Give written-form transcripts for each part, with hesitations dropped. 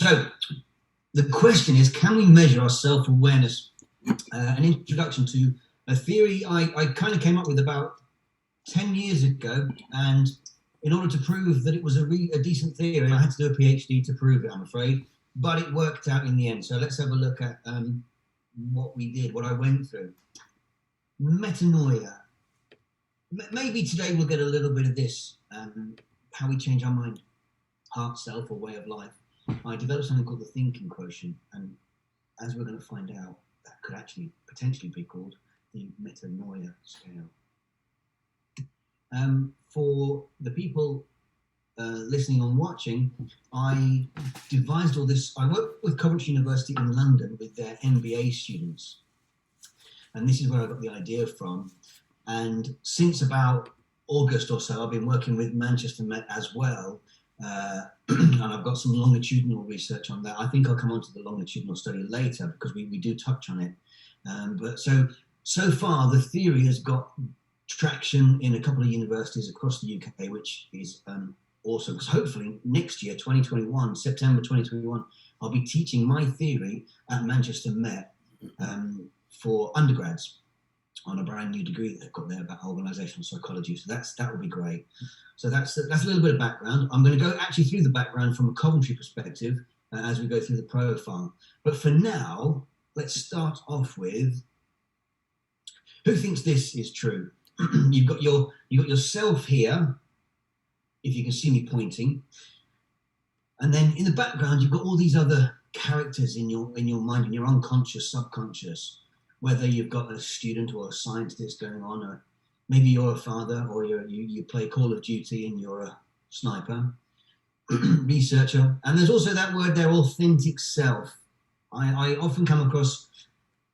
So the question is, can we measure our self-awareness? An introduction to a theory I kind of came up with about 10 years ago, and in order to prove that it was a decent theory, I had to do a PhD to prove it, I'm afraid, but it worked out in the end. So let's have a look at what we did, what I went through. Metanoia. Maybe today we'll get a little bit of this, how we change our mind, heart, self, or way of life. I developed something called the thinking quotient, and as we're going to find out, that could actually potentially be called the metanoia scale. For the people listening and watching, I devised all this. I worked with Coventry University in London with their MBA students, and this is where I got the idea from. And since about August or so, I've been working with Manchester Met as well, and I've got some longitudinal research on that. I think I'll come on to the longitudinal study later because we do touch on it. But so far, the theory has got traction in a couple of universities across the UK, which is awesome, because hopefully next year, 2021, September 2021, I'll be teaching my theory at Manchester Met for undergrads on a brand new degree that they've got there about organisational psychology. So that will be great. So that's a little bit of background. I'm going to go actually through the background from a Coventry perspective as we go through the profile. But for now, let's start off with who thinks this is true. You've got yourself here, if you can see me pointing, and then in the background you've got all these other characters in your mind, in your unconscious, subconscious. Whether you've got a student or a scientist going on, or maybe you're a father, or you play Call of Duty and you're a sniper, researcher. And there's also that word there, authentic self. I often come across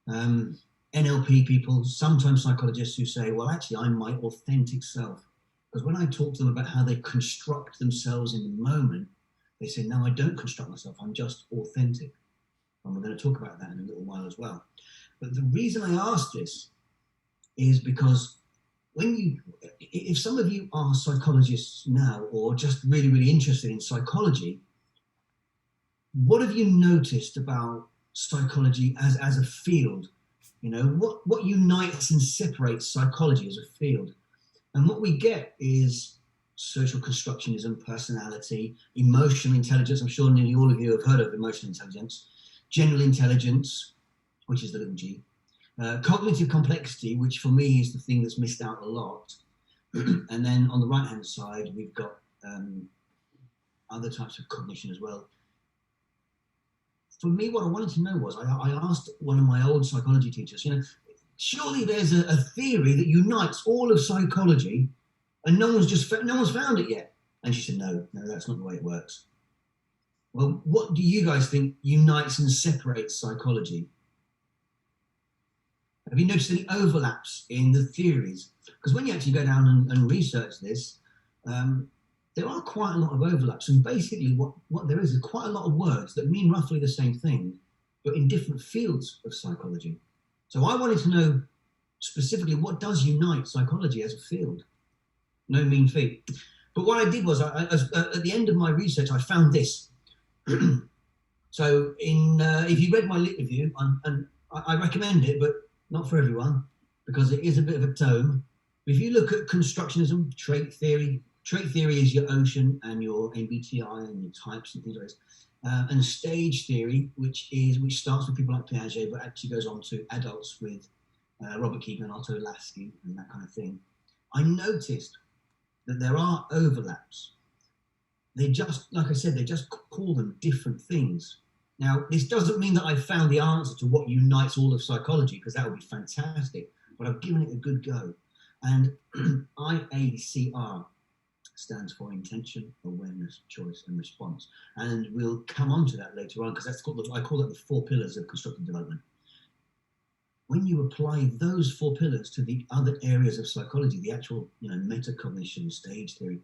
NLP people, sometimes psychologists, who say, well, actually, I'm my authentic self. Because when I talk to them about how they construct themselves in the moment, they say, no, I don't construct myself, I'm just authentic. And we're going to talk about that in a little while as well. But the reason I ask this is because if some of you are psychologists now, or just really, really interested in psychology, what have you noticed about psychology as a field? You know, what unites and separates psychology as a field? And what we get is social constructionism, personality, emotional intelligence. I'm sure nearly all of you have heard of emotional intelligence, general intelligence, which is the little g, cognitive complexity, which for me is the thing that's missed out a lot. And then on the right-hand side, we've got other types of cognition as well. For me, what I wanted to know was, I asked one of my old psychology teachers, surely there's a theory that unites all of psychology, and no one's found it yet. And she said, no, that's not the way it works. Well, what do you guys think unites and separates psychology? Have you noticed any overlaps in the theories? Because when you actually go down and research this, there are quite a lot of overlaps. And basically what there is quite a lot of words that mean roughly the same thing, but in different fields of psychology. So I wanted to know specifically, what does unite psychology as a field? No mean feat. But what I did was, at the end of my research, I found this. So if you read my lit review, and I recommend it, but not for everyone, because it is a bit of a tome. If you look at constructionism, trait theory is your ocean and your MBTI and your types and things like this. And stage theory, which starts with people like Piaget, but actually goes on to adults with Robert Keegan, Otto Lasky, and that kind of thing. I noticed that there are overlaps. They just, like I said, they just call them different things. Now, this doesn't mean that I've found the answer to what unites all of psychology, because that would be fantastic, but I've given it a good go. And IACR stands for intention, awareness, choice, and response. And we'll come on to that later on, because I call it the 4 pillars of constructive development. When you apply those 4 pillars to the other areas of psychology, the actual metacognition, stage theory,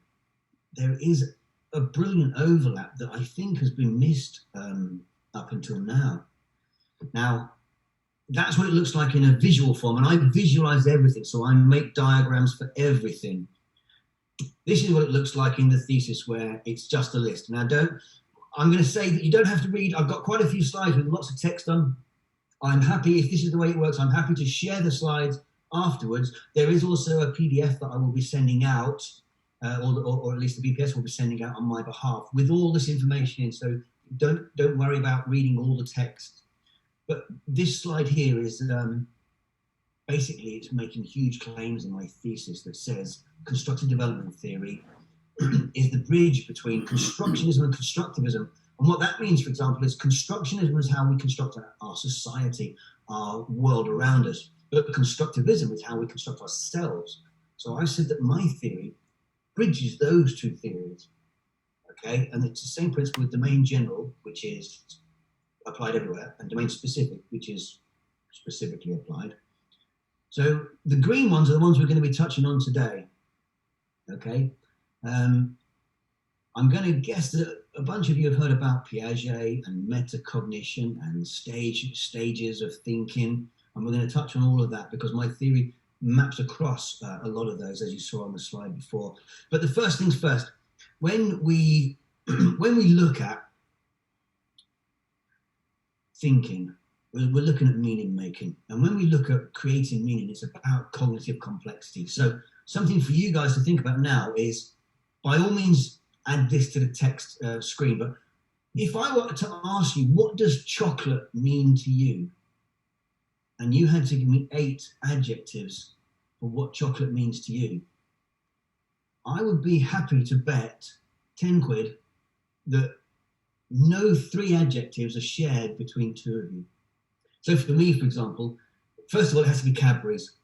there is a brilliant overlap that I think has been missed up until now. Now, that's what it looks like in a visual form, and I visualize everything, so I make diagrams for everything. This is what it looks like in the thesis, where it's just a list. Now, I'm going to say that you don't have to read. I've got quite a few slides with lots of text on. I'm happy, if this is the way it works, I'm happy to share the slides afterwards. There is also a PDF that I will be sending out, or at least the BPS will be sending out on my behalf with all this information in. So don't worry about reading all the text. But this slide here is basically, it's making huge claims in my thesis that says constructive development theory is the bridge between constructionism and constructivism. And what that means, for example, is constructionism is how we construct our society, our world around us. But constructivism is how we construct ourselves. So I said that my theory bridges those two theories. Okay, and it's the same principle with domain general, which is applied everywhere, and domain specific, which is specifically applied. So the green ones are the ones we're going to be touching on today. Okay. I'm going to guess that a bunch of you have heard about Piaget and metacognition and stages of thinking, and we're going to touch on all of that because my theory maps across a lot of those, as you saw on the slide before. But the first things first, when we look at thinking, we're looking at meaning making, and when we look at creating meaning, it's about cognitive complexity. So something for you guys to think about now is, by all means, add this to the text screen, but if I were to ask you, what does chocolate mean to you? And you had to give me 8 adjectives for what chocolate means to you, I would be happy to bet 10 quid that no 3 adjectives are shared between 2 of you. So for me, for example, first of all, it has to be Cadbury's.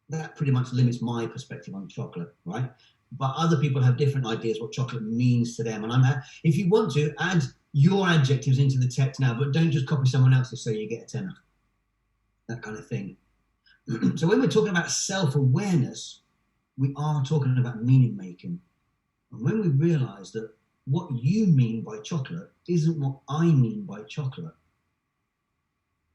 That pretty much limits my perspective on chocolate, right? But other people have different ideas what chocolate means to them. And if you want to, add your adjectives into the text now, but don't just copy someone else's so you get a tenner. That kind of thing. So when we're talking about self-awareness, we are talking about meaning making. And when we realize that what you mean by chocolate isn't what I mean by chocolate,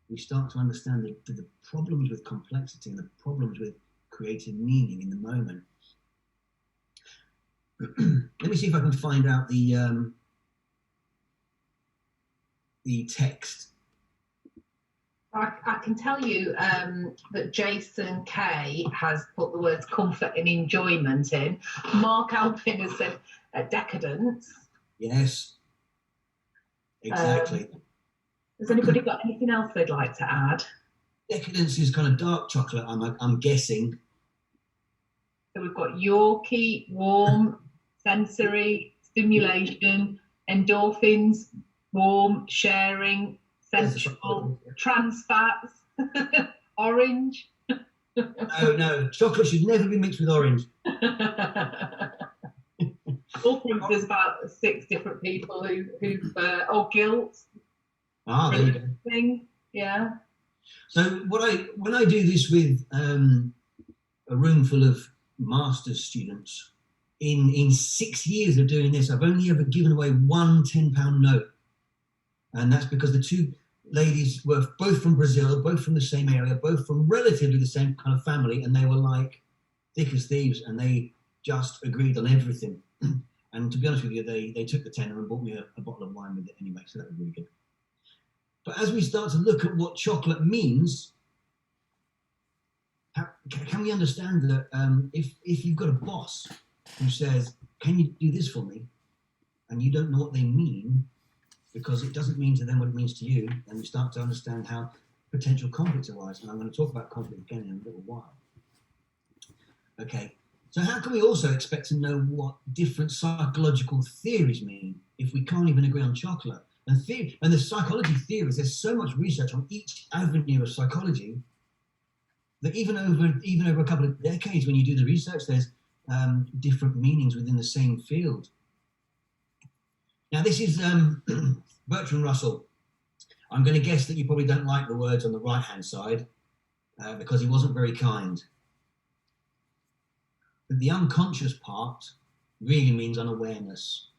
we start to understand the problems with complexity and the problems with creating meaning in the moment. Let me see if I can find out the text. I can tell you that Jason K has put the words comfort and enjoyment in. Mark Alpin has said decadence. Yes, exactly. Has anybody got anything else they'd like to add? Decadence is kind of dark chocolate, I'm guessing. So we've got Yorkie, warm, sensory, stimulation, endorphins, warm, sharing, sensual, trans fats, orange. No, chocolate should never be mixed with orange. There's about 6 different people who've guilt. Ah, there you go. Thing. Yeah. So when I do this with a room full of master's students, in 6 years of doing this, I've only ever given away one £10 note. And that's because the 2 ladies were both from Brazil, both from the same area, both from relatively the same kind of family, and they were like thick as thieves, and they just agreed on everything. And to be honest with you, they took the tenner and bought me a bottle of wine with it anyway, so that was really good. But as we start to look at what chocolate means, can we understand that if you've got a boss who says, can you do this for me? And you don't know what they mean, because it doesn't mean to them what it means to you, then you start to understand how potential conflicts arise. And I'm going to talk about conflict again in a little while. Okay, so how can we also expect to know what different psychological theories mean if we can't even agree on chocolate? And the psychology theories, there's so much research on each avenue of psychology that even over a couple of decades, when you do the research, there's different meanings within the same field. Now, this is Bertrand Russell. I'm going to guess that you probably don't like the words on the right-hand side because he wasn't very kind. But the unconscious part really means unawareness.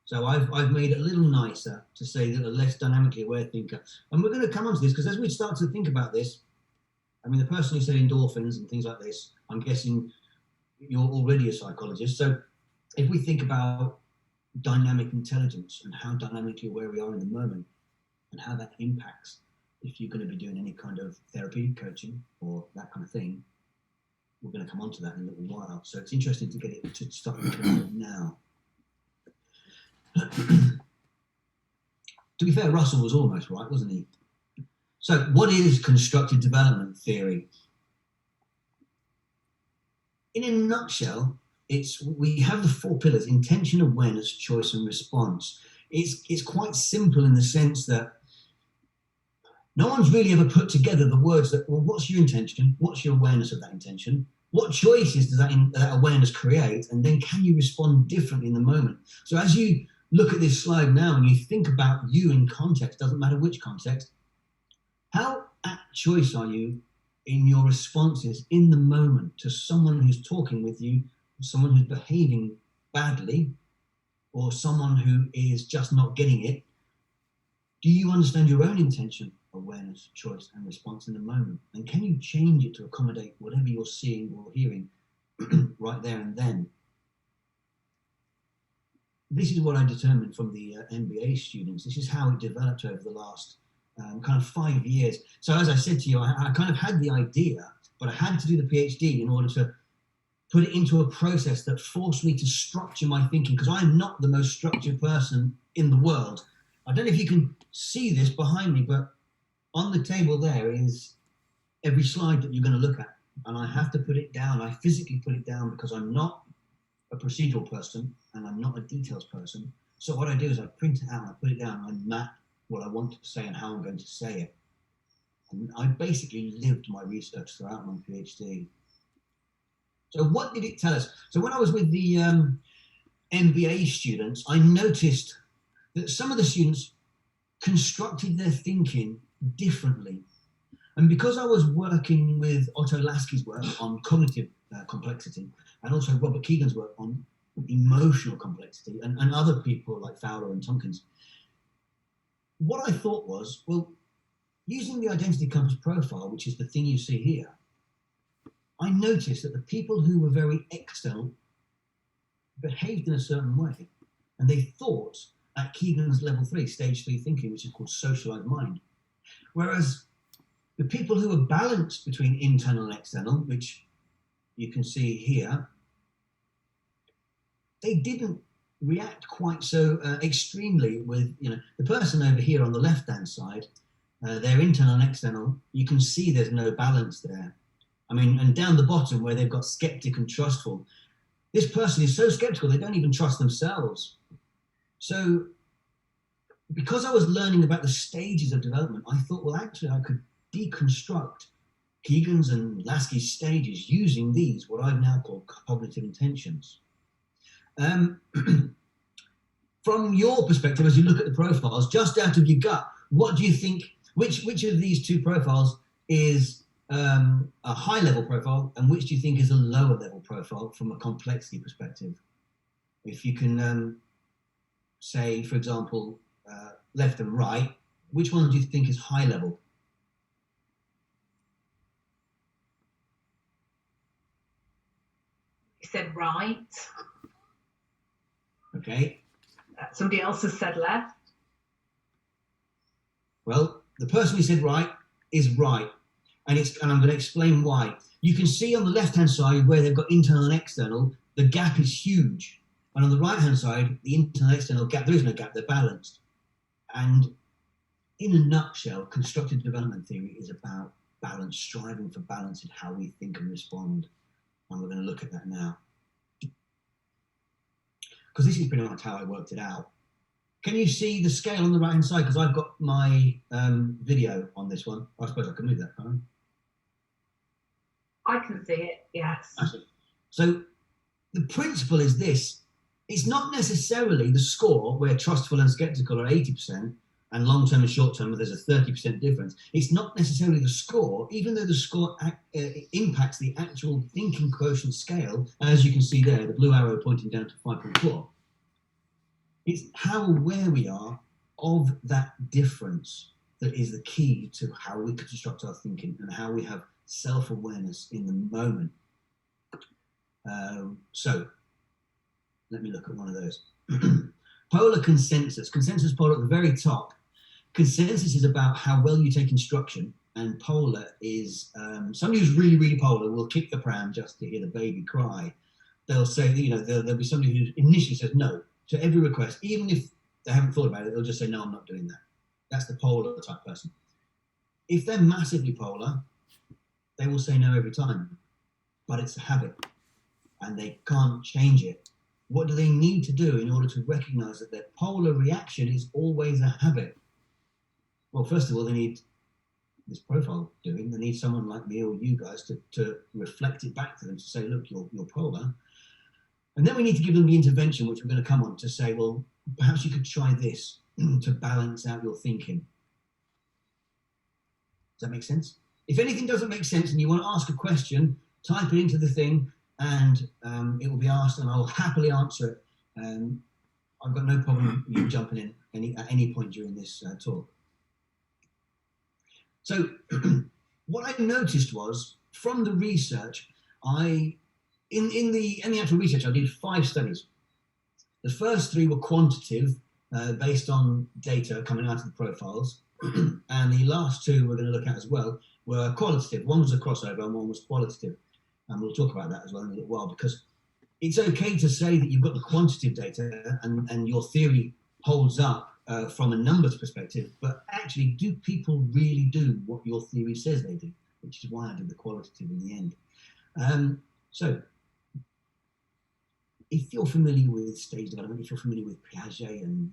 So I've made it a little nicer to say that a less dynamically aware thinker. And we're going to come on to this because as we start to think about this, I mean, the person who said endorphins and things like this, I'm guessing you're already a psychologist. So if we think about dynamic intelligence and how dynamically aware we are in the moment and how that impacts if you're going to be doing any kind of therapy, coaching, or that kind of thing. We're going to come on to that in a little while. So it's interesting to get it to start thinking about it now. To be fair, Russell was almost right, wasn't he? So what is constructive development theory? In a nutshell, we have the 4 pillars: intention, awareness, choice, and response. It's quite simple in the sense that no one's really ever put together the words that, well, what's your intention? What's your awareness of that intention? What choices does that awareness create? And then can you respond differently in the moment? So as you look at this slide now and you think about you in context, doesn't matter which context, how at choice are you in your responses in the moment to someone who's talking with you, someone who's behaving badly, or someone who is just not getting it? Do you understand your own intention, awareness, choice, and response in the moment? And can you change it to accommodate whatever you're seeing or hearing right there and then? This is what I determined from the MBA students. This is how it developed over the last kind of 5 years. So as I said to you, I kind of had the idea, but I had to do the PhD in order to put it into a process that forced me to structure my thinking, because I'm not the most structured person in the world. I don't know if you can see this behind me, but on the table there is every slide that you're going to look at. And I have to put it down. I physically put it down because I'm not a procedural person and I'm not a details person. So what I do is I print it out and I put it down and I map what I want to say and how I'm going to say it. And I basically lived my research throughout my PhD. So what did it tell us? So when I was with the MBA students, I noticed that some of the students constructed their thinking differently. And because I was working with Otto Lasky's work on cognitive complexity, and also Robert Keegan's work on emotional complexity, and other people like Fowler and Tompkins, what I thought was, well, using the identity compass profile, which is the thing you see here, I noticed that the people who were very external behaved in a certain way, and they thought at Keegan's level 3, stage 3 thinking, which is called socialized mind. Whereas the people who were balanced between internal and external, which you can see here, they didn't react quite so extremely with, the person over here on the left-hand side, their internal and external, you can see there's no balance there. I mean, and down the bottom where they've got skeptic and trustful, this person is so skeptical they don't even trust themselves. So because I was learning about the stages of development, I thought, well, actually I could deconstruct Keegan's and Lasky's stages using these, what I've now called cognitive intentions. From your perspective, as you look at the profiles, just out of your gut, what do you think, which of these 2 profiles is a high level profile and which do you think is a lower level profile from a complexity perspective? If you can say, for example, left and right, which one do you think is high level? You said right. Okay. Somebody else has said left. Well, the person who said right is right. And I'm going to explain why. You can see on the left-hand side where they've got internal and external, the gap is huge. And on the right-hand side, the internal and external gap, there is no gap, they're balanced. And in a nutshell, constructive development theory is about balance, striving for balance in how we think and respond. And we're going to look at that now. Because this is pretty much how I worked it out. Can you see the scale on the right-hand side? Because I've got my video on this one. I suppose I can move that, can't I? I can see it, yes. So the principle is this. It's not necessarily the score where trustful and skeptical are 80% and long-term and short-term there's a 30% difference. It's not necessarily the score, even though the score impacts the actual thinking quotient scale, as you can see there, the blue arrow pointing down to 5.4. It's how aware we are of that difference that is the key to how we construct our thinking and how we have self-awareness in the moment. So let me look at one of those. polar consensus. Consensus polar at the very top. Consensus is about how well you take instruction, and polar is somebody who's really, really polar will kick the pram just to hear the baby cry. They'll say, there'll be somebody who initially says no to every request, even if they haven't thought about it, they'll just say, no, I'm not doing that. That's the polar type person. If they're massively polar, they will say no every time, but it's a habit and they can't change it. What do they need to do in order to recognize that their polar reaction is always a habit? Well, first of all, they need this profile doing. They need someone like me or you guys to reflect it back to them, to say, look, you're polar. And then we need to give them the intervention, which we're going to come on, to say, well, perhaps you could try this to balance out your thinking. Does that make sense? If anything doesn't make sense and you want to ask a question, type it into the thing and it will be asked and I'll happily answer it. I've got no problem you jumping in at any point during this talk. So what I noticed was, from the research, in the actual research, I did 5 studies. The first 3 were quantitative, based on data coming out of the profiles, and the last 2 we're going to look at as well were qualitative. One was a crossover and one was qualitative, and we'll talk about that as well in a little while, because it's okay to say that you've got the quantitative data and your theory holds up from a numbers perspective, but actually, do people really do what your theory says they do? Which is why I did the qualitative in the end. So, if you're familiar with stage development, if you're familiar with Piaget and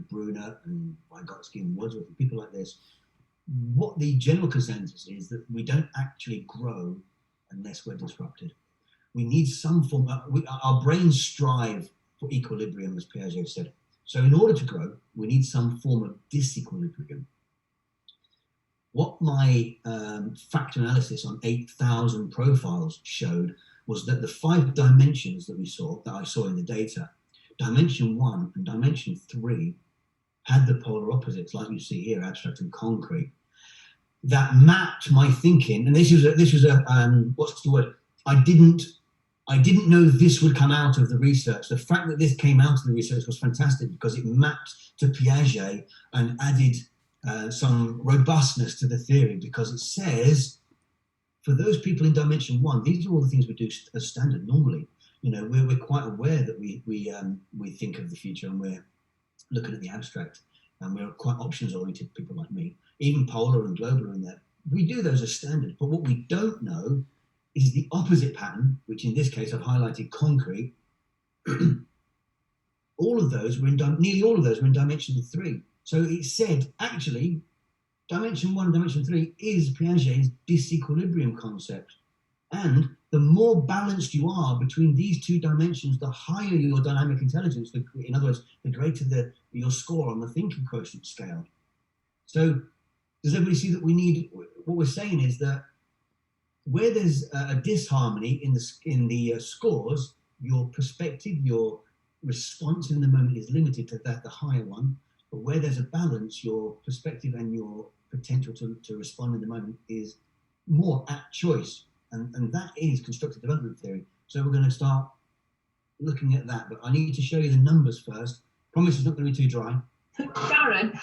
Bruner and Vygotsky and Wordsworth and people like this, what the general consensus is that we don't actually grow unless we're disrupted. We need some form our brains strive for equilibrium, as Piaget said. So in order to grow, we need some form of disequilibrium. What my factor analysis on 8,000 profiles showed was that the 5 dimensions that I saw in the data, dimension 1 and dimension 3 had the polar opposites, like you see here, abstract and concrete. That mapped my thinking, and this was a what's the word? I didn't know this would come out of the research. The fact that this came out of the research was fantastic because it mapped to Piaget and added some robustness to the theory, because it says, for those people in dimension 1, these are all the things we do as standard normally. We're quite aware that we think of the future and we're looking at the abstract, and we're quite options oriented, people like me. Even polar and global are in there. We do those as standard, but what we don't know is the opposite pattern, which in this case I've highlighted concrete. All of those were nearly all of those were in dimension 3. So it said, actually, dimension 1 and dimension 3 is Piaget's disequilibrium concept. And the more balanced you are between these 2 dimensions, the higher your dynamic intelligence. In other words, the greater your score on the thinking quotient scale. So does everybody see that what we're saying is that where there's a disharmony in the scores, your perspective, your response in the moment is limited to the higher one. But where there's a balance, your perspective and your potential to respond in the moment is more at choice. And that is constructive development theory. So we're going to start looking at that. But I need to show you the numbers first. Promise it's not going to be too dry. Darren,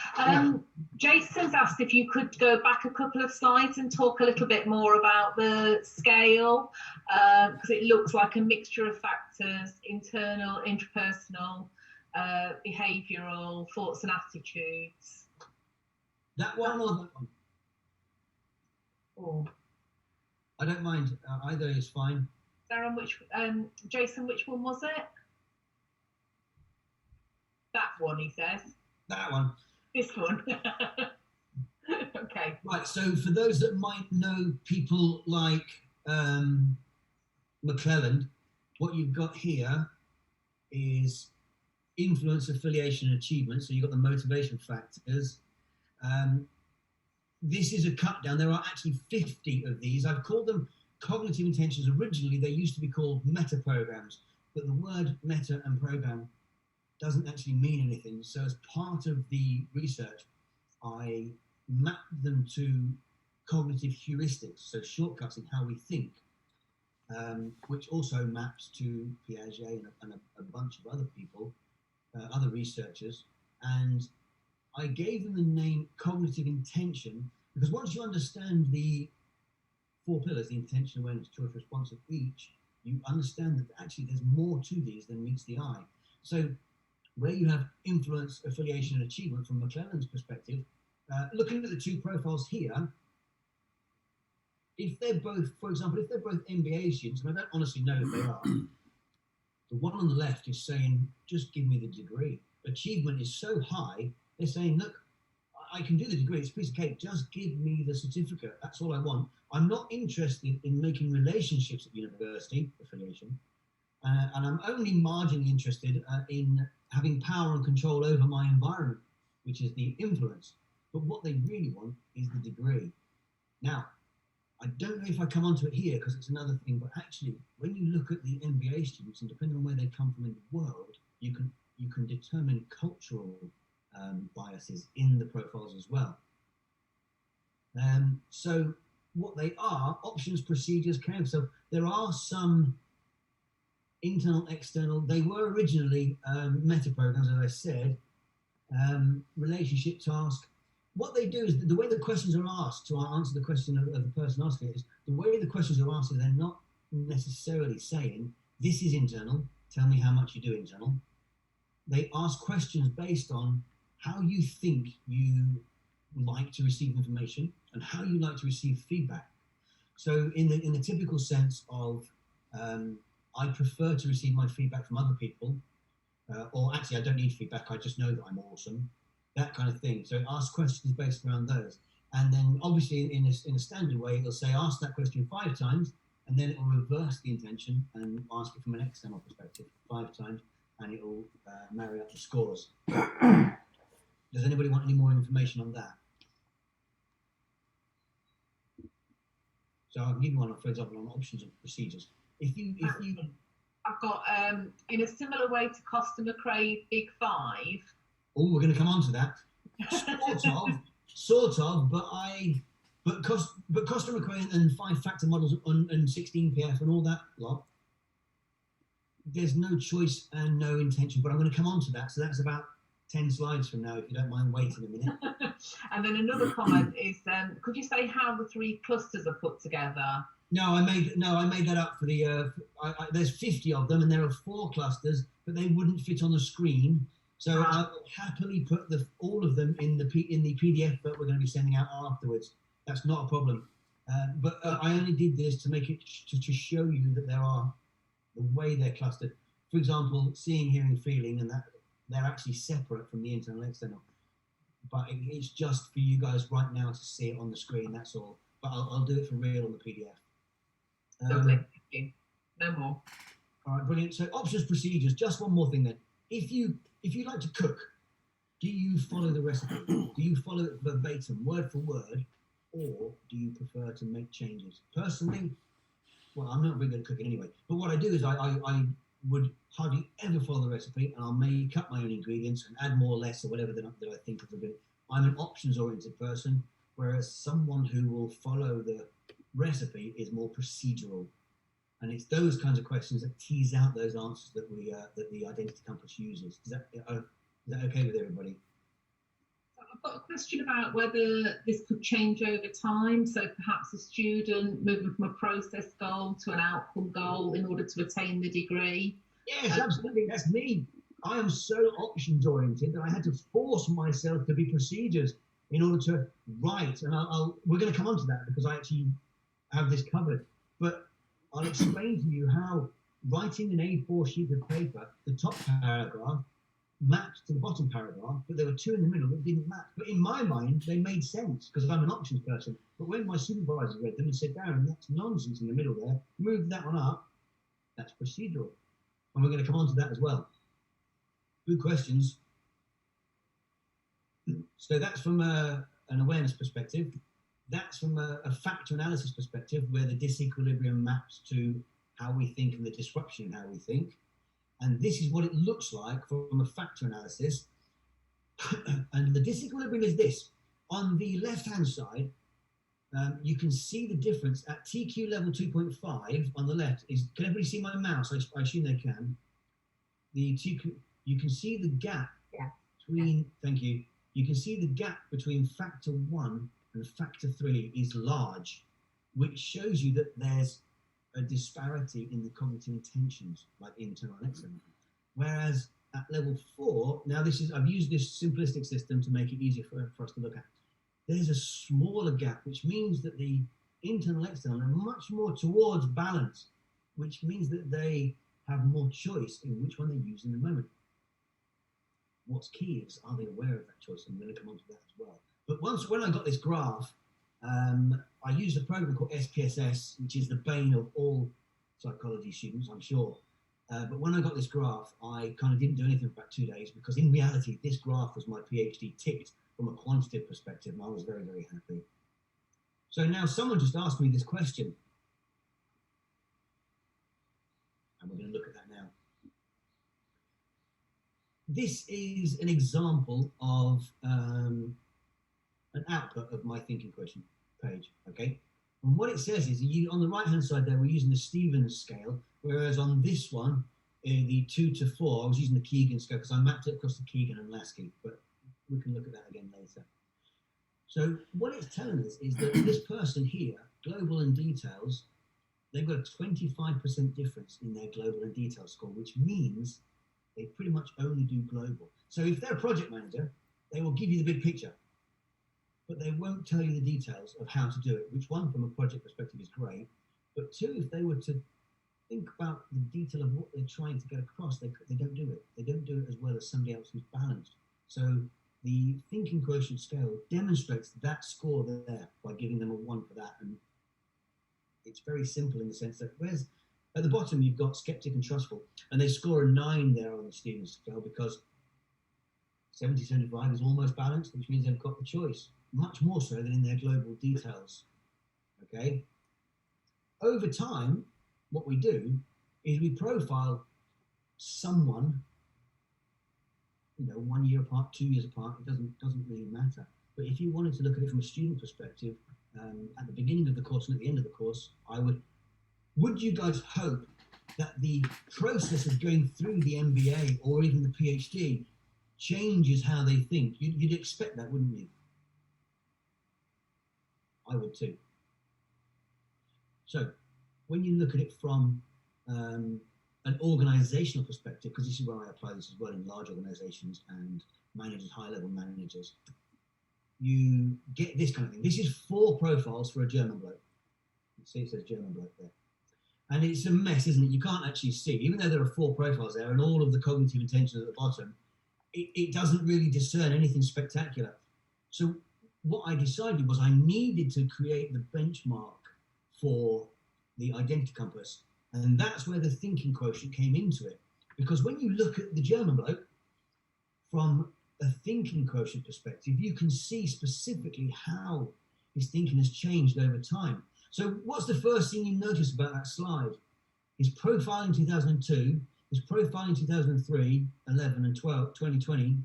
Jason's asked if you could go back a couple of slides and talk a little bit more about the scale, because it looks like a mixture of factors: internal, interpersonal, behavioural, thoughts and attitudes. That one or that one? Oh. I don't mind. Either is fine. Darren, Jason, which one was it? That one, he says. That one. This one. Okay. Right, so for those that might know people like McClelland, what you've got here is influence, affiliation, and achievement. So you've got the motivation factors. This is a cut down. There are actually 50 of these. I've called them cognitive intentions. Originally, they used to be called meta programs, but the word meta and program doesn't actually mean anything. So as part of the research, I mapped them to cognitive heuristics, so shortcuts in how we think, which also maps to Piaget and a bunch of other people. other researchers, and I gave them the name cognitive intention, because once you understand the 4 pillars, the intention, awareness, choice, response of each, you understand that actually there's more to these than meets the eye. So where you have influence, affiliation, and achievement from McClelland's perspective, looking at the 2 profiles here, if they're both, for example, if they're both MBA students, and I don't honestly know if they are, the one on the left is saying, just give me the degree. Achievement is so high, they're saying, look, I can do the degree, it's a piece of cake, just give me the certificate, that's all I want. I'm not interested in making relationships at university, affiliation, and I'm only marginally interested in having power and control over my environment, which is the influence. But what they really want is the degree. Now, I don't know if I come onto it here because it's another thing, but actually, when you look at the MBA students, and depending on where they come from in the world, you can determine cultural biases in the profiles as well. So what they are, options, procedures, care. So there are some internal, external. They were originally meta programs, as I said, relationship task. What they do is the way the questions are asked, to answer the question of the person asking it, is the way the questions are asked is they're not necessarily saying, this is internal, tell me how much you do internal. They ask questions based on how you think you like to receive information and how you like to receive feedback. So in the typical sense of, I prefer to receive my feedback from other people, or actually I don't need feedback, I just know that I'm awesome. That kind of thing. So ask questions based around those. And then obviously in a standard way, it'll say, ask that question 5 times, and then it will reverse the intention and ask it from an external perspective 5 times, and it will marry up the scores. Does anybody want any more information on that? So I can give you one, for example, on options and procedures. I've got, in a similar way to Costa McRae Big 5, oh, we're going to come on to that. Sort of, but Costa McRae and 5-factor models and 16PF and all that lot, there's no choice and no intention, but I'm going to come on to that. So that's about 10 slides from now, if you don't mind waiting a minute. And then another comment is, could you say how the 3 clusters are put together? No, I made that up for the, there's 50 of them and there are 4 clusters, but they wouldn't fit on the screen. So I will happily put all of them in the PDF that we're going to be sending out afterwards. That's not a problem. But I only did this to make it to show you that there are the way they're clustered. For example, seeing, hearing, feeling, and that they're actually separate from the internal and external. But it's just for you guys right now to see it on the screen. That's all. But I'll do it for real on the PDF. Lovely. Thank you. No more. All right, brilliant. So options, procedures. Just one more thing then. If you like to cook, do you follow the recipe? Do you follow it verbatim, word for word, or do you prefer to make changes? Personally, well, I'm not very good at cooking anyway, but what I do is I would hardly ever follow the recipe, and I'll make up my own ingredients and add more or less or whatever that I think is a bit. I'm an options-oriented person, whereas someone who will follow the recipe is more procedural. And it's those kinds of questions that tease out those answers that that the identity compass uses. Is that okay with everybody? I've got a question about whether this could change over time. So perhaps a student moving from a process goal to an outcome goal in order to attain the degree. Yes, absolutely. That's me. I am so options oriented that I had to force myself to be procedures in order to write. And we're going to come on to that because I actually have this covered. But I'll explain to you how writing an A4 sheet of paper, the top paragraph matched to the bottom paragraph, but there were 2 in the middle that didn't match. But in my mind, they made sense because I'm an options person. But when my supervisor read them and said, Darren, that's nonsense in the middle there, move that one up, that's procedural. And we're going to come on to that as well. Good questions. So that's from an awareness perspective. That's from a factor analysis perspective, where the disequilibrium maps to how we think and the disruption in how we think. And this is what it looks like from a factor analysis. And the disequilibrium is this. On the left-hand side, you can see the difference at TQ level 2.5 on the left. Can everybody see my mouse? I assume they can. The TQ, you can see the gap Yeah. between, thank you, you can see the gap between factor 1 and factor 3 is large, which shows you that there's a disparity in the cognitive intentions, like internal and external. Whereas at level 4, now this is, I've used this simplistic system to make it easier for us to look at. There's a smaller gap, which means that the internal and external are much more towards balance, which means that they have more choice in which one they use in the moment. What's key is, are they aware of that choice? I'm going to come on to that as well. But when I got this graph, I used a program called SPSS, which is the bane of all psychology students, I'm sure. But when I got this graph, I kind of didn't do anything for about 2 days, because in reality, this graph was my PhD ticked from a quantitative perspective, and I was very, very happy. So now someone just asked me this question, and we're going to look at that now. This is an example of an output of my thinking quotient page, okay? And what it says is, on the right-hand side there, we're using the Stevens scale, whereas on this one, the 2 to 4, I was using the Keegan scale because I mapped it across the Keegan and Lasky, but we can look at that again later. So what it's telling us is that this person here, global and details, they've got a 25% difference in their global and detail score, which means they pretty much only do global. So if they're a project manager, they will give you the big picture, but they won't tell you the details of how to do it, which one, from a project perspective, is great. But two, if they were to think about the detail of what they're trying to get across, they don't do it. They don't do it as well as somebody else who's balanced. So the thinking quotient scale demonstrates that score there by giving them a 1 for that. And it's very simple in the sense that at the bottom you've got skeptic and trustful, and they score a 9 there on the Stevens scale because 70-75 is almost balanced, which means they've got the choice, much more so than in their global details. Okay. Over time, what we do is we profile someone, 1 year apart, 2 years apart, it doesn't really matter. But if you wanted to look at it from a student perspective, at the beginning of the course and at the end of the course, would you guys hope that the process of going through the MBA or even the PhD changes how they think? You'd expect that, wouldn't you? I would too. So when you look at it from an organizational perspective, because this is where I apply this as well in large organizations and managers, high-level managers, you get this kind of thing. This is 4 profiles for a German bloke. You see it says German bloke there. And it's a mess, isn't it? You can't actually see, even though there are 4 profiles there and all of the cognitive intentions at the bottom, it doesn't really discern anything spectacular. So what I decided was I needed to create the benchmark for the identity compass. And that's where the thinking quotient came into it. Because when you look at the German bloke from a thinking quotient perspective, you can see specifically how his thinking has changed over time. So what's the first thing you notice about that slide? His profile in 2002, his profile in 2003, 11 and 12, 2020.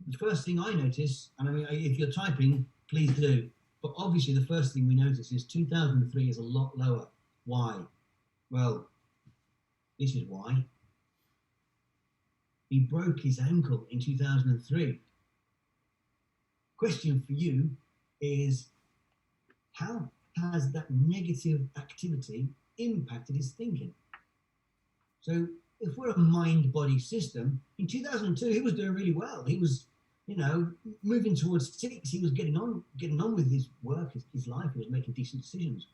The first thing I notice, and I mean, if you're typing, please do, but obviously the first thing we notice is 2003 is a lot lower. Why? Well, this is why. He broke his ankle in 2003. Question for you is, how has that negative activity impacted his thinking? So if we're a mind-body system, in 2002 he was doing really well. He was, moving towards 6. He was getting on with his work, his life. He was making decent decisions.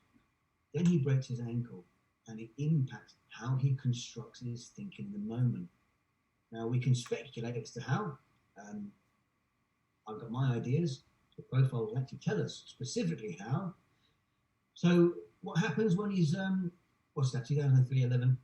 Then he breaks his ankle, and it impacts how he constructs his thinking in the moment. Now we can speculate as to how. I've got my ideas. The profile will actually tell us specifically how. So what happens when he's, 2003, 11,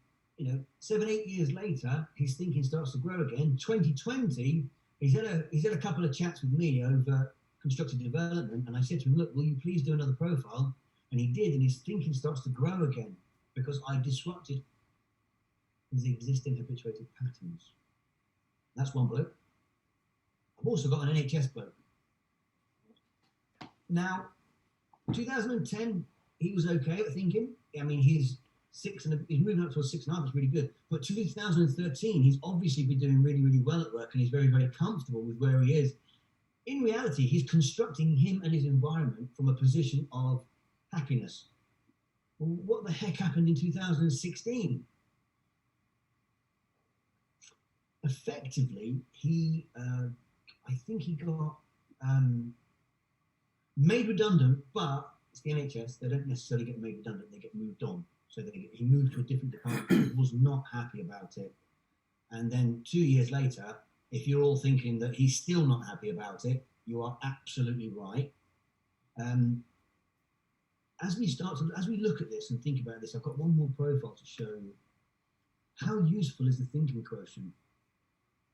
7, 8 years later, his thinking starts to grow again. 2020, he's had a couple of chats with me over constructive development, and I said to him, look, will you please do another profile? And he did, and his thinking starts to grow again because I disrupted his existing habituated patterns. That's one bloke. I've also got an NHS bloke. Now, 2010, he was okay at thinking. I mean, his 6 and he's moving up to a 6.5. It's really good. But 2013, he's obviously been doing really, really well at work, and he's very, very comfortable with where he is. In reality, he's constructing him and his environment from a position of happiness. Well, what the heck happened in 2016? Effectively, I think he got made redundant, but it's the NHS, they don't necessarily get made redundant, they get moved on. So he moved to a different department, was not happy about it. And then 2 years later, if you're all thinking that he's still not happy about it, you are absolutely right. As we look at this and think about this, I've got one more profile to show you. How useful is the thinking quotient?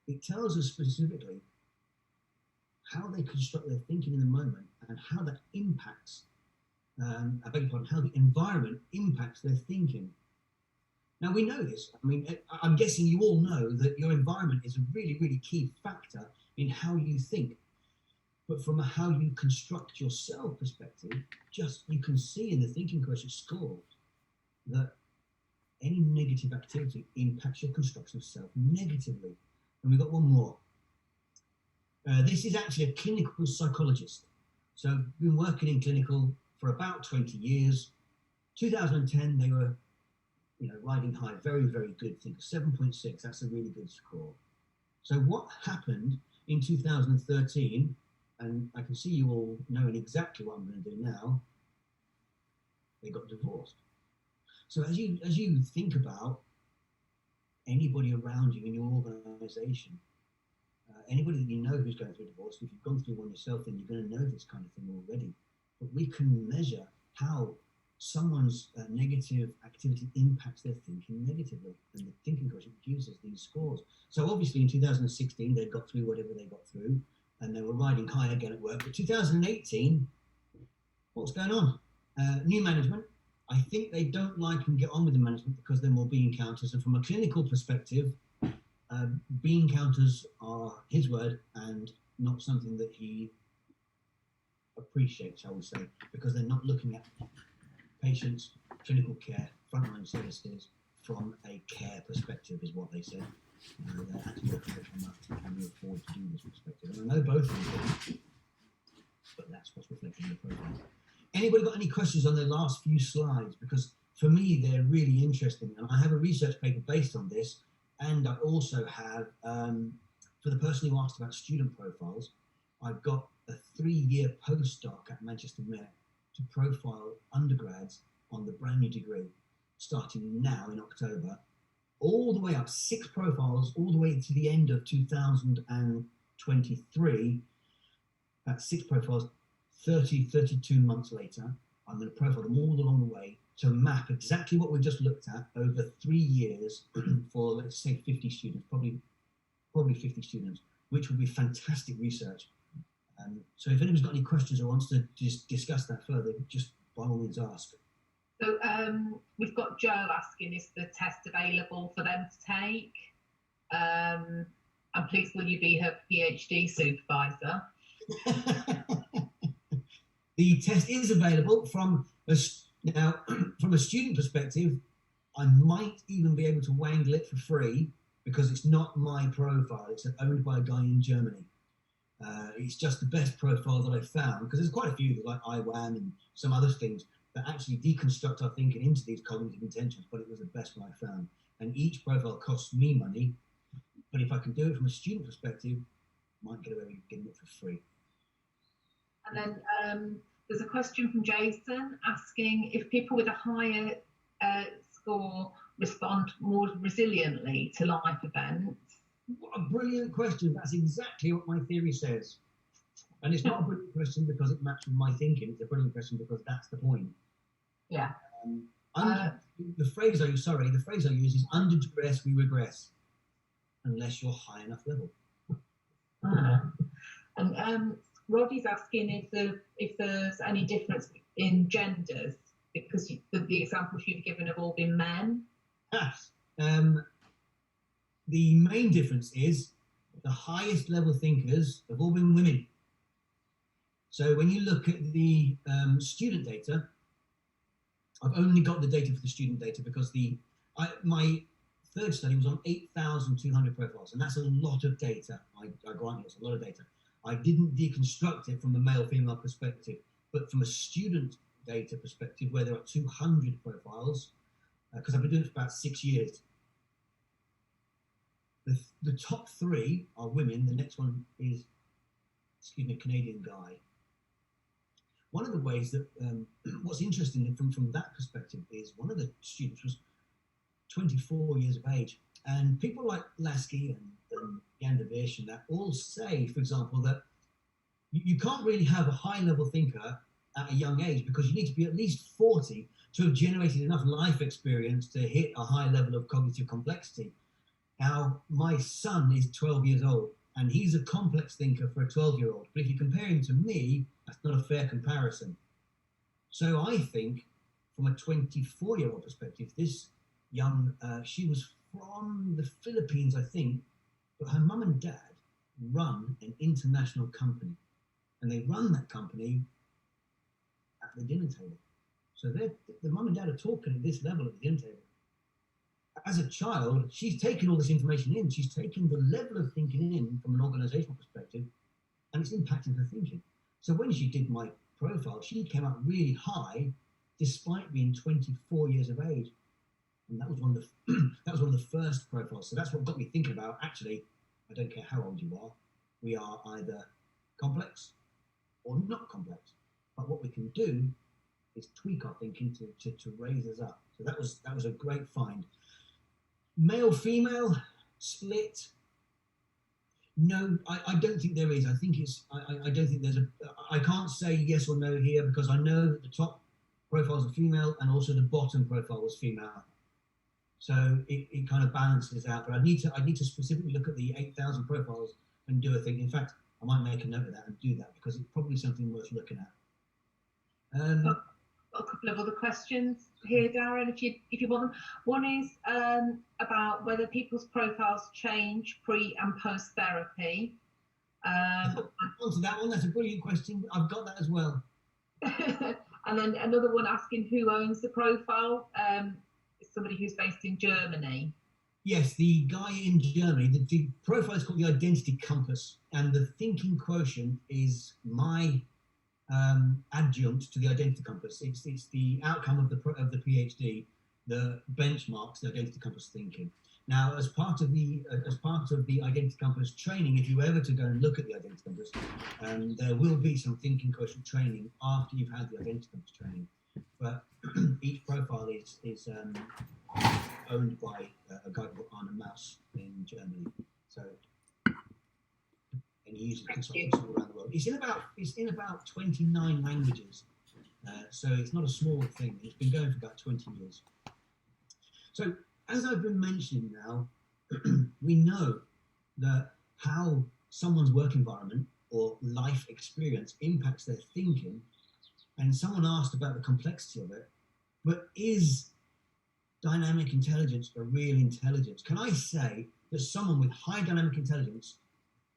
It tells us specifically how they construct their thinking in the moment and how that impacts, how the environment impacts their thinking. Now, we know this. I mean, I'm guessing you all know that your environment is a really, really key factor in how you think. But from a how you construct yourself perspective, you can see in the thinking quotient scores that any negative activity impacts your construction of self negatively. And we've got one more. This is actually a clinical psychologist. So I've been working in clinical for about 20 years. 2010, they were riding high, very, very good thing. 7.6, that's a really good score. So what happened in 2013, and I can see you all knowing exactly what I'm going to do now, they got divorced. So as you think about anybody around you in your organisation, anybody that you know who's going through a divorce, if you've gone through one yourself, then you're going to know this kind of thing already. But we can measure how someone's negative activity impacts their thinking negatively, and the thinking quotient gives us these scores. So obviously in 2016 they got through whatever they got through, and they were riding high again at work. But 2018, what's going on? New management. I think they don't like and get on with the management because they're more bean counters. And from a clinical perspective, bean counters are his word and not something that he appreciates, I would say, because they're not looking at patients, clinical care, frontline services from a care perspective, is what they said. They're actually looking at it from a can we afford to do this perspective. And I know both of them, but that's what's reflected in the profile. Anybody got any questions on the last few slides? Because for me, they're really interesting. And I have a research paper based on this. And I also have, for the person who asked about student profiles, I've got a 3-year postdoc at Manchester Met to profile undergrads on the brand new degree, starting now in October, all the way up, 6 profiles, all the way to the end of 2023. That's 6 profiles, 32 months later. I'm going to profile them all along the way to map exactly what we just looked at over 3 years for, let's say, 50 students, probably 50 students, which will be fantastic research. So if anybody's got any questions or wants to just discuss that further, just by all means ask. So we've got Joe asking, is the test available for them to take? And please, will you be her PhD supervisor? The test is available from a student perspective. I might even be able to wangle it for free because it's not my profile. It's owned by a guy in Germany. It's just the best profile that I found, because there's quite a few like IWAM and some other things that actually deconstruct our thinking into these cognitive intentions, but it was the best one I found. And each profile costs me money, but if I can do it from a student perspective, I might get away with getting it for free. And then there's a question from Jason asking if people with a higher score respond more resiliently to life events. What a brilliant question. That's exactly what my theory says. And it's not a brilliant question because it matches my thinking. It's a brilliant question because that's the point. Yeah. The phrase I use is under duress we regress, unless you're high enough level. And Roddy's asking if there's any difference in genders, because the examples you've given have all been men. The main difference is the highest level thinkers have all been women. So when you look at the student data, I've only got the data for the student data because my third study was on 8,200 profiles, and that's a lot of data. I grant you, it's a lot of data. I didn't deconstruct it from a male-female perspective, but from a student data perspective, where there are 200 profiles, because I've been doing it for about 6 years. The top 3 are women. The next one is, excuse me, a Canadian guy. One of the ways that, what's interesting from that perspective is one of the students was 24 years of age. And people like Lasky and Yandavish and that all say, for example, that you can't really have a high-level thinker at a young age because you need to be at least 40 to have generated enough life experience to hit a high level of cognitive complexity. Now, my son is 12 years old, and he's a complex thinker for a 12-year-old. But if you compare him to me, that's not a fair comparison. So I think, from a 24-year-old perspective, this young, she was from the Philippines, I think, but her mum and dad run an international company. And they run that company at the dinner table. So the mum and dad are talking at this level at the dinner table. As a child, she's taken all this information in. She's taken the level of thinking in from an organizational perspective, and it's impacting her thinking. So when she did my profile, she came out really high, despite being 24 years of age. And that was one of the first profiles. So that's what got me thinking about, actually, I don't care how old you are, we are either complex or not complex. But what we can do is tweak our thinking to raise us up. So that was a great find. Male, female, split. No, I don't think there is. I think I don't think there's I can't say yes or no here because I know that the top profiles are female and also the bottom profile was female. So it kind of balances out. But I need to specifically look at the 8,000 profiles and do a thing. In fact, I might make a note of that and do that because it's probably something worth looking at. A couple of other questions here, Darren, if you want them. One is about whether people's profiles change pre and post therapy. Answer that one. That's a brilliant question. I've got that as well. And then another one asking who owns the profile. It's somebody who's based in Germany. Yes, the guy in Germany. The profile is called the Identity Compass, and the thinking quotient is my adjunct to the Identity Compass. It's the outcome of the PhD that benchmarks the Identity Compass thinking. Now, as part of the Identity Compass training, if you ever to go and look at the Identity Compass, there will be some thinking quotient training after you've had the Identity Compass training. But each profile is owned by a guy called Arne Maus in Germany. So. And he uses consultants all around the world. It's in about 29 languages, so it's not a small thing. It's been going for about 20 years. So as I've been mentioning now, we know that how someone's work environment or life experience impacts their thinking, and someone asked about the complexity of it, but is dynamic intelligence a real intelligence? Can I say that someone with high dynamic intelligence,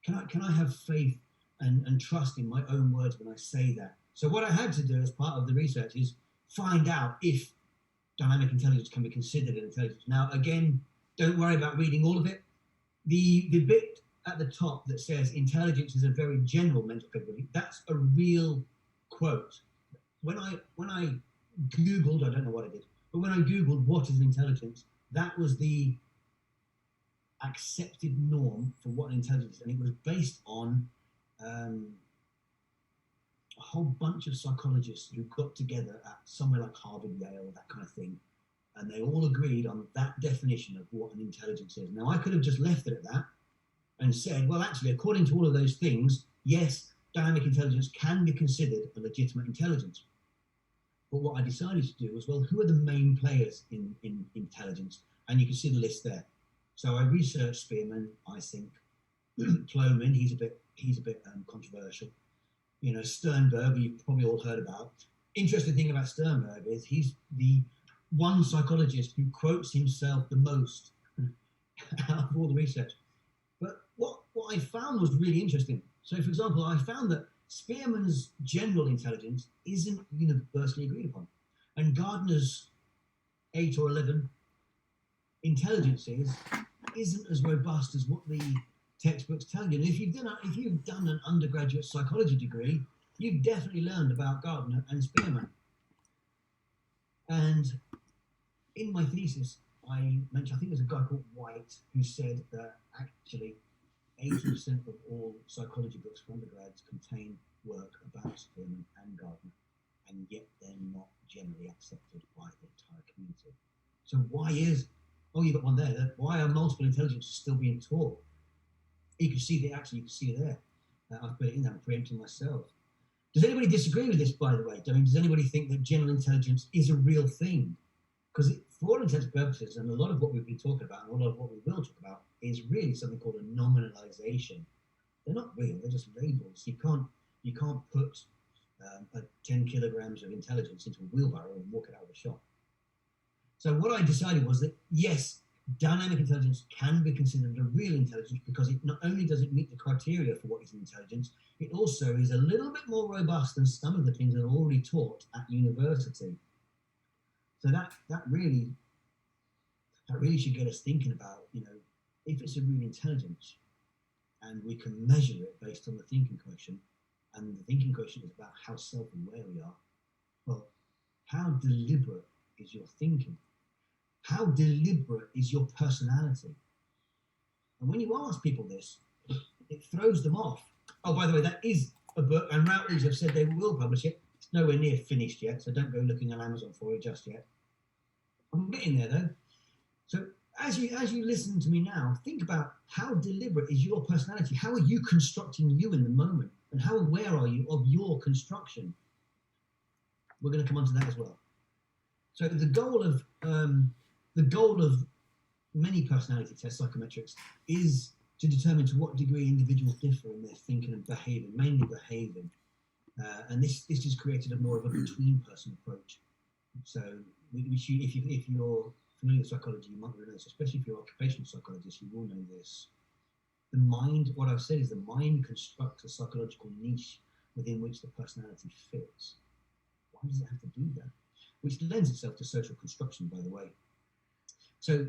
can I have faith and trust in my own words when I say that? So what I had to do as part of the research is find out if dynamic intelligence can be considered an intelligence. Now, again, don't worry about reading all of it. The bit at the top that says intelligence is a very general mental capability, that's a real quote. When I Googled, I don't know what I did, but when I Googled what is an intelligence, that was the accepted norm for what an intelligence is, and it was based on a whole bunch of psychologists who got together at somewhere like Harvard, Yale, that kind of thing, and they all agreed on that definition of what an intelligence is. Now, I could have just left it at that and said, well, actually, according to all of those things, yes, dynamic intelligence can be considered a legitimate intelligence. But what I decided to do was, well, who are the main players in intelligence? And you can see the list there. So I researched Spearman, I think, Plomin, he's a bit controversial. You know, Sternberg, you've probably all heard about. Interesting thing about Sternberg is he's the one psychologist who quotes himself the most out of all the research. But what I found was really interesting. So, for example, I found that Spearman's general intelligence isn't universally agreed upon. And Gardner's 8 or 11 intelligences isn't as robust as what the textbooks tell you. And if you've done an undergraduate psychology degree, you've definitely learned about Gardner and Spearman. And in my thesis, I mentioned, I think there's a guy called White who said that actually 80% of all psychology books for undergrads contain work about Spearman and Gardner, and yet they're not generally accepted by the entire community. So why is, oh, you've got one there, why are multiple intelligences still being taught? You can see you can see it there. I've put it in there, I'm preempting myself. Does anybody disagree with this, by the way? I mean, does anybody think that general intelligence is a real thing? Because for all intents and purposes, and a lot of what we've been talking about, and a lot of what we will talk about, is really something called a nominalization. They're not real, they're just labels. You can't put 10 kilograms of intelligence into a wheelbarrow and walk it out of the shop. So what I decided was that, yes, dynamic intelligence can be considered a real intelligence because it not only does it meet the criteria for what is intelligence, it also is a little bit more robust than some of the things that are already taught at university. So that really should get us thinking about, if it's a real intelligence and we can measure it based on the thinking quotient, and the thinking quotient is about how self-aware we are, well, how deliberate is your thinking? How deliberate is your personality? And when you ask people this, it throws them off. Oh, by the way, that is a book, and Routledge have said they will publish it. It's nowhere near finished yet, so don't go looking on Amazon for it just yet. I'm getting there, though. So as you listen to me now, think about how deliberate is your personality? How are you constructing you in the moment? And how aware are you of your construction? We're going to come on to that as well. So the goal of many personality tests, psychometrics, is to determine to what degree individuals differ in their thinking and behaving, mainly behaving. And this just created a more of a between-person approach. So if you're familiar with psychology, you might know this, especially if you're an occupational psychologist, you will know this. The mind, what I've said is the mind constructs a psychological niche within which the personality fits. Why does it have to do that? Which lends itself to social construction, by the way. So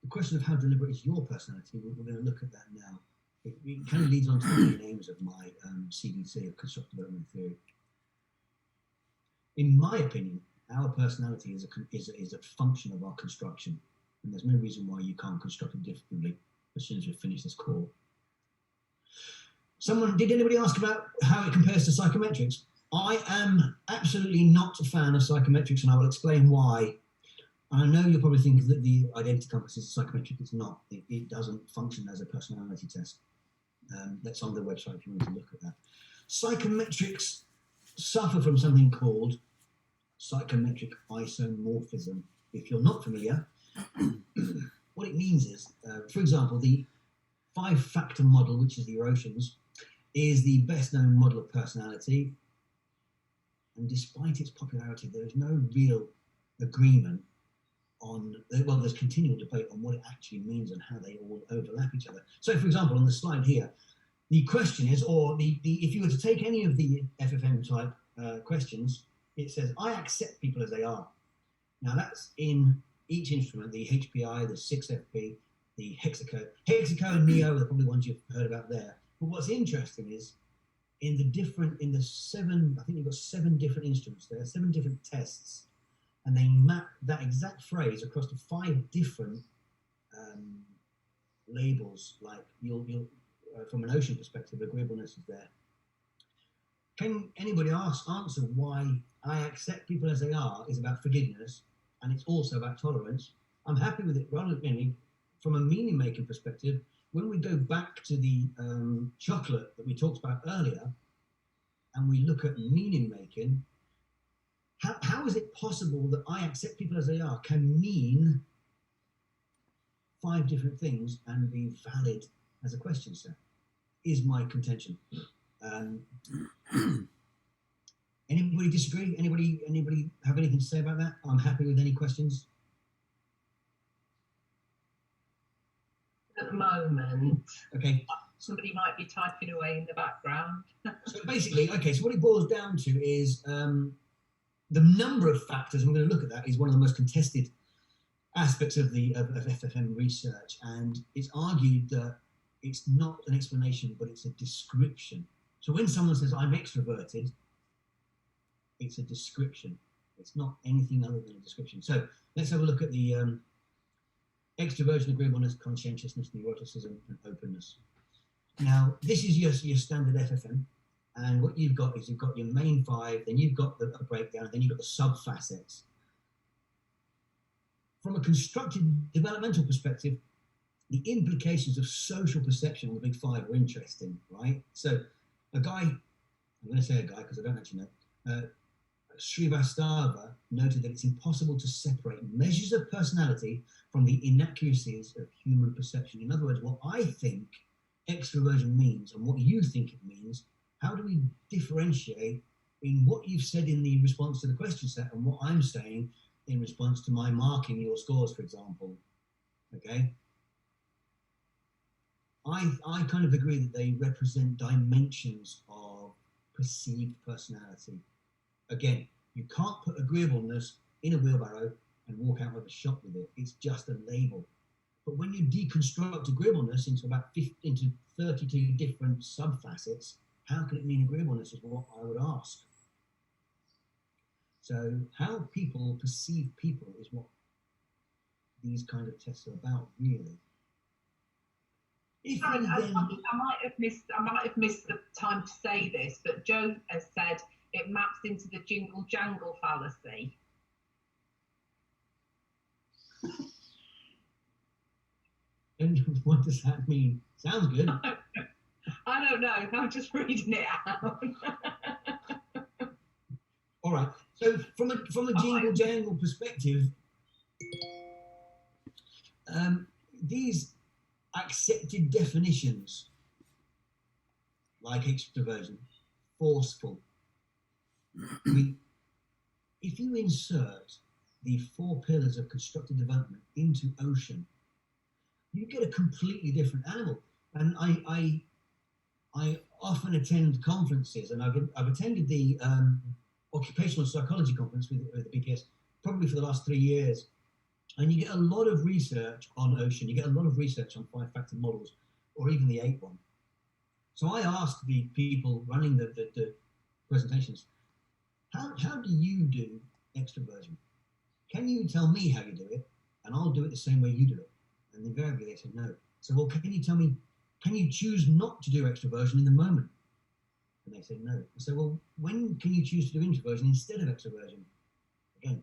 the question of how deliberate is your personality, we're going to look at that now. It kind of leads on to the main aims of my CDC, of constructive development theory. In my opinion, our personality is a function of our construction, and there's no reason why you can't construct it differently as soon as we finish this call. Did anybody ask about how it compares to psychometrics? I am absolutely not a fan of psychometrics, and I will explain why. I know you'll probably think that the identity compass is psychometric. It's not. It doesn't function as a personality test. That's on the website if you want to look at that. Psychometrics suffer from something called psychometric isomorphism. If you're not familiar, what it means is, for example, the 5-factor model, which is the Eurocians, is the best known model of personality. And despite its popularity, there is no real agreement on, well, there's continual debate on what it actually means and how they all overlap each other. So, for example, on the slide here, the question is, if you were to take any of the FFM type questions, it says, I accept people as they are. Now, that's in each instrument, the HPI, the 6FP, the hexacode. Hexacode and Neo are probably ones you've heard about there. But what's interesting is, in the 7, I think you've got 7 different instruments there, 7 different tests, and they map that exact phrase across to 5 different labels. Like you'll from an ocean perspective, agreeableness is there. Can anybody answer why I accept people as they are is about forgiveness, and it's also about tolerance? I'm happy with it. Rather than from a meaning-making perspective, when we go back to the chocolate that we talked about earlier, and we look at meaning-making, how is it possible that I accept people as they are can mean 5 different things and be valid as a question set? Is my contention. Anybody disagree? Anybody have anything to say about that? I'm happy with any questions. At the moment. Okay. Somebody might be typing away in the background. So basically, okay, so what it boils down to is the number of factors, and we're going to look at that, is one of the most contested aspects of FFM research, and it's argued that it's not an explanation, but it's a description. So when someone says, I'm extroverted, it's a description. It's not anything other than a description. So let's have a look at the extroversion, agreeableness, conscientiousness, neuroticism, and openness. Now, this is your standard FFM. And what you've got is you've got your main 5, then you've got a breakdown, then you've got the sub-facets. From a constructive developmental perspective, the implications of social perception on the big 5 are interesting, right? So a guy, I'm going to say a guy because I don't actually know, Srivastava noted that it's impossible to separate measures of personality from the inaccuracies of human perception. In other words, what I think extroversion means and what you think it means, how do we differentiate in what you've said in the response to the question set and what I'm saying in response to my marking your scores, for example? Okay. I kind of agree that they represent dimensions of perceived personality. Again, you can't put agreeableness in a wheelbarrow and walk out of a shop with it. It's just a label. But when you deconstruct agreeableness into 32 different sub-facets, how can it mean agreeableness is what I would ask. So how people perceive people is what these kind of tests are about, really. Darren, I might have missed the time to say this, but Joe has said it maps into the jingle jangle fallacy. And what does that mean? Sounds good. I don't know. I'm just reading it out. All right. So from a jingle jangle perspective, these accepted definitions, like extroversion, forceful. I mean, if you insert the 4 pillars of constructive development into ocean, you get a completely different animal. And I often attend conferences, and I've attended the occupational psychology conference with the BPS probably for the last 3 years. And you get a lot of research on ocean. You get a lot of research on 5-factor models, or even the 8 one. So I asked the people running the presentations, how do you do extroversion? Can you tell me how you do it? And I'll do it the same way you do it. And invariably they said no. So, well, can you tell me, can you choose not to do extroversion in the moment? And they said no. I said, well, when can you choose to do introversion instead of extroversion? Again.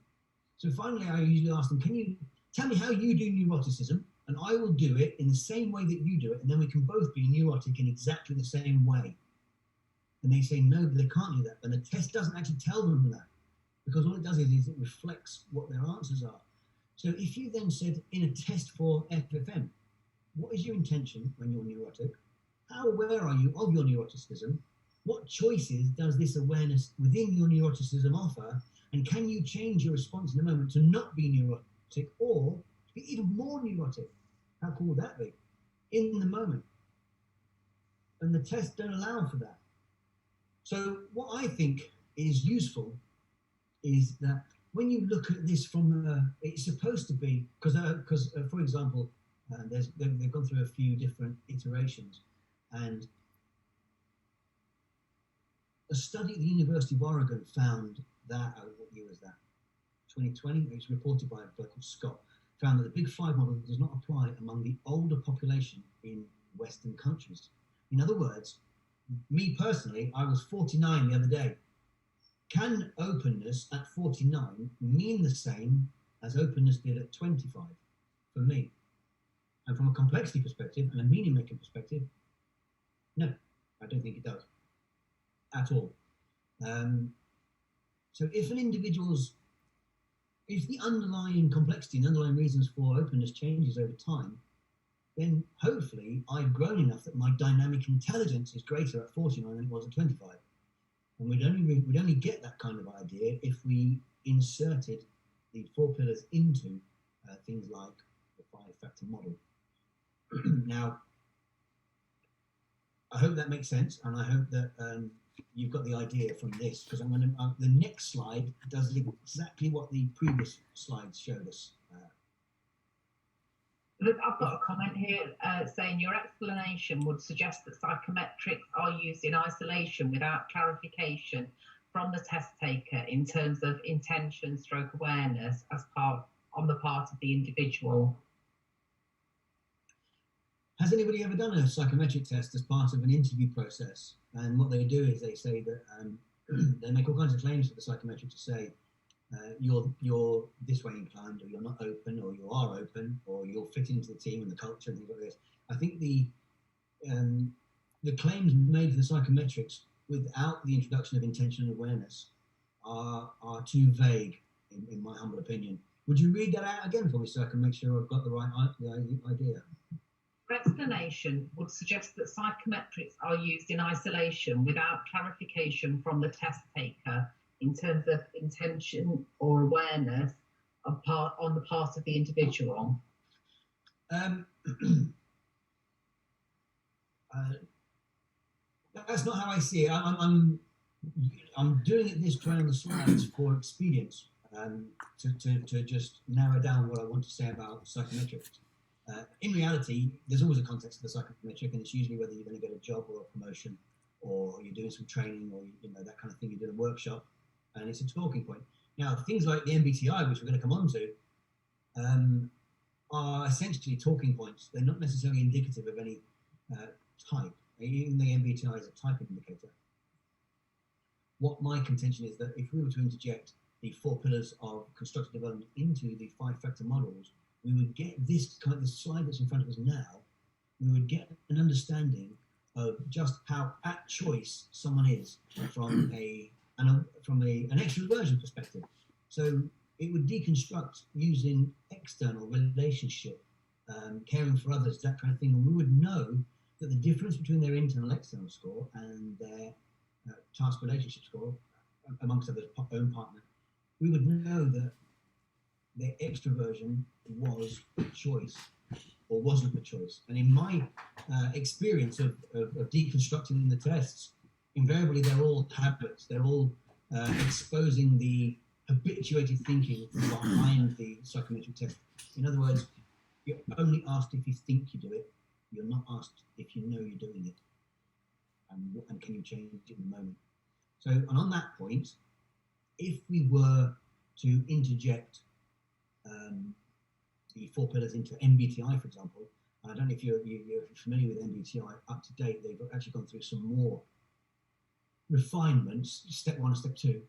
So finally, I usually ask them, can you tell me how you do neuroticism? And I will do it in the same way that you do it. And then we can both be neurotic in exactly the same way. And they say, no, they can't do that. And the test doesn't actually tell them that. Because all it does is it reflects what their answers are. So if you then said in a test for FFM, what is your intention when you're neurotic? How aware are you of your neuroticism? What choices does this awareness within your neuroticism offer? And can you change your response in a moment to not be neurotic or to be even more neurotic? How cool would that be? In the moment. And the tests don't allow for that. So what I think is useful is that when you look at this from, it's supposed to be, because for example, they've gone through a few different iterations, and a study at the University of Oregon found that, what year was that? 2020, it was reported by a bloke called Scott, found that the Big 5 model does not apply among the older population in Western countries. In other words, me personally, I was 49 the other day. Can openness at 49 mean the same as openness did at 25 for me? And from a complexity perspective and a meaning making perspective, no, I don't think it does at all. So if an individual's, if the underlying complexity and underlying reasons for openness changes over time, then hopefully I've grown enough that my dynamic intelligence is greater at 49 than it was at 25. And we'd only get that kind of idea if we inserted the 4 pillars into things like the 5-factor model. Now, I hope that makes sense, and I hope that you've got the idea from this, because I'm going to, the next slide does exactly what the previous slides showed us. Look, I've got a comment here saying your explanation would suggest that psychometrics are used in isolation without clarification from the test taker in terms of intention stroke awareness on the part of the individual. Has anybody ever done a psychometric test as part of an interview process? And what they do is they say that they make all kinds of claims for the psychometric to say you're this way inclined, or you're not open, or you are open, or you'll fit into the team and the culture and things like this. I think the claims made for the psychometrics without the introduction of intention and awareness are too vague, in my humble opinion. Would you read that out again for me so I can make sure I've got the right idea? Your explanation would suggest that psychometrics are used in isolation without clarification from the test taker in terms of intention or awareness on the part of the individual. That's not how I see it. I'm doing it this way on the slides for expedience, to just narrow down what I want to say about psychometrics. In reality, there's always a context to the psychometric, and it's usually whether you're going to get a job or a promotion, or you're doing some training, or that kind of thing. You did a workshop, and it's a talking point. Now, things like the MBTI, which we're going to come on to, are essentially talking points. They're not necessarily indicative of any type. Even the MBTI is a type indicator. What my contention is that if we were to interject the 4 pillars of constructive development into the 5-factor models, we would get this kind of the slide that's in front of us now. We would get an understanding of just how at choice someone is from an extroversion perspective. So it would deconstruct using external relationship, caring for others, that kind of thing, and we would know that the difference between their internal external score and their task relationship score, amongst others, own partner, we would know that their extroversion was a choice or wasn't a choice. And in my experience of deconstructing the tests, invariably they're all habits. They're all exposing the habituated thinking behind the psychometric test. In other words, you're only asked if you think you do it. You're not asked if you know you're doing it. And can you change it in the moment? So, and on that point, if we were to interject the 4 pillars into MBTI, for example, and I don't know if you're familiar with MBTI, up to date, they've actually gone through some more refinements, step 1 and step 2.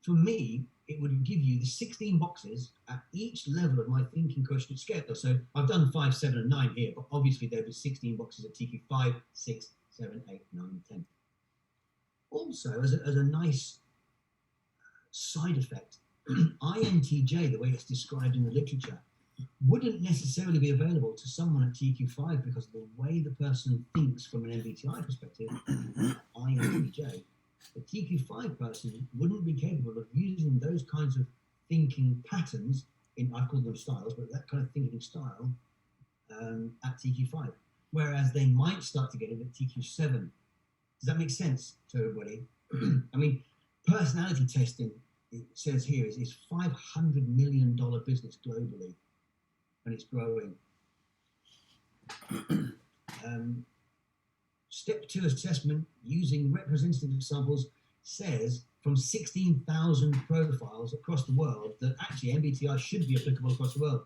For me, it would give you the 16 boxes at each level of my thinking quotient scale. So I've done 5, 7, and 9 here, but obviously there'd be 16 boxes at TQ 5, 6, 7, 8, 9, 10. Also, as a nice side effect, INTJ, the way it's described in the literature, wouldn't necessarily be available to someone at TQ5 because of the way the person thinks from an MBTI perspective. INTJ, the TQ5 person wouldn't be capable of using those kinds of thinking patterns, I've called them styles, but that kind of thinking style at TQ5, whereas they might start to get it at TQ7. Does that make sense to everybody? I mean, personality testing, it says here, is $500 million business globally, and it's growing. Step 2 assessment using representative samples says from 16,000 profiles across the world that actually MBTI should be applicable across the world.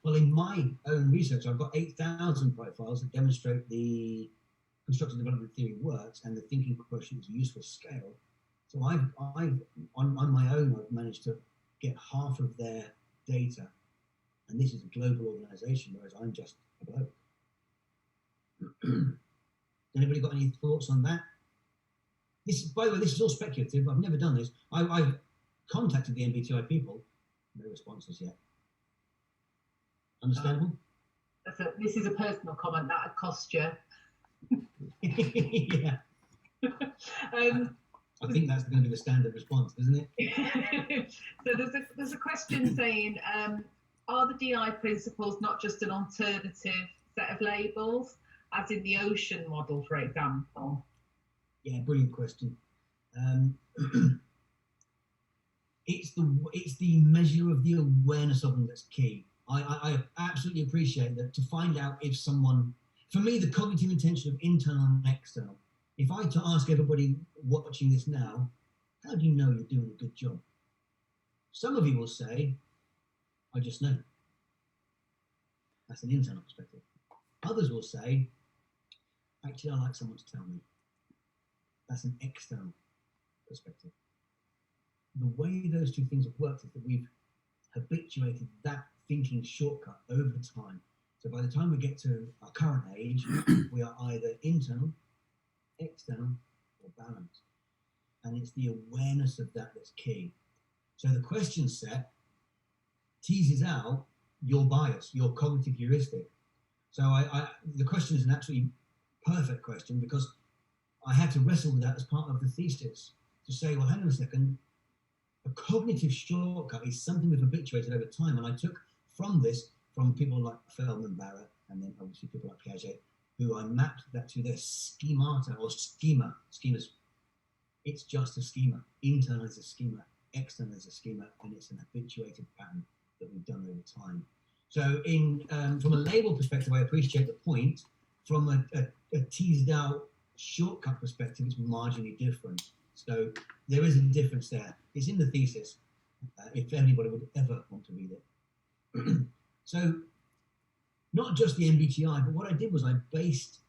Well, in my own research, I've got 8,000 profiles that demonstrate the constructive development theory works and the thinking quotient is a useful scale. So I've on my own, I've managed to get half of their data, and this is a global organization, whereas I'm just a bloke. Anybody got any thoughts on that? This, by the way, this is all speculative. I've never done this. I've contacted the MBTI people. No responses yet. Understandable? This is a personal comment that would cost you. Yeah. I think that's going to be the standard response, isn't it? So there's a question saying, are the DI principles not just an alternative set of labels, as in the ocean model, for example? Yeah, brilliant question. It's the measure of the awareness of them that's key. I absolutely appreciate that, to find out if someone, for me, the cognitive intention of internal and external. If I to ask everybody watching this now, how do you know you're doing a good job? Some of you will say, I just know. That's an internal perspective. Others will say, actually, I like someone to tell me. That's an external perspective. The way those two things have worked is that we've habituated that thinking shortcut over time. So by the time we get to our current age, we are either internal, external, or balanced. And it's the awareness of that that's key. So the question set teases out your bias, your cognitive heuristic. So the question is an absolutely perfect question, because I had to wrestle with that as part of the thesis, to say, well, hang on a second, a cognitive shortcut is something we've habituated over time. And I took from people like Feldman Barrett, and then obviously people like Piaget, who I mapped that to their schemata or schemas. It's just a schema. Internal is a schema, external is a schema, and it's an habituated pattern that we've done over time. So from a label perspective, I appreciate the point. From a teased out shortcut perspective, it's marginally different. So there is a difference there. It's in the thesis, if anybody would ever want to read it. So not just the MBTI, but what I did was I based,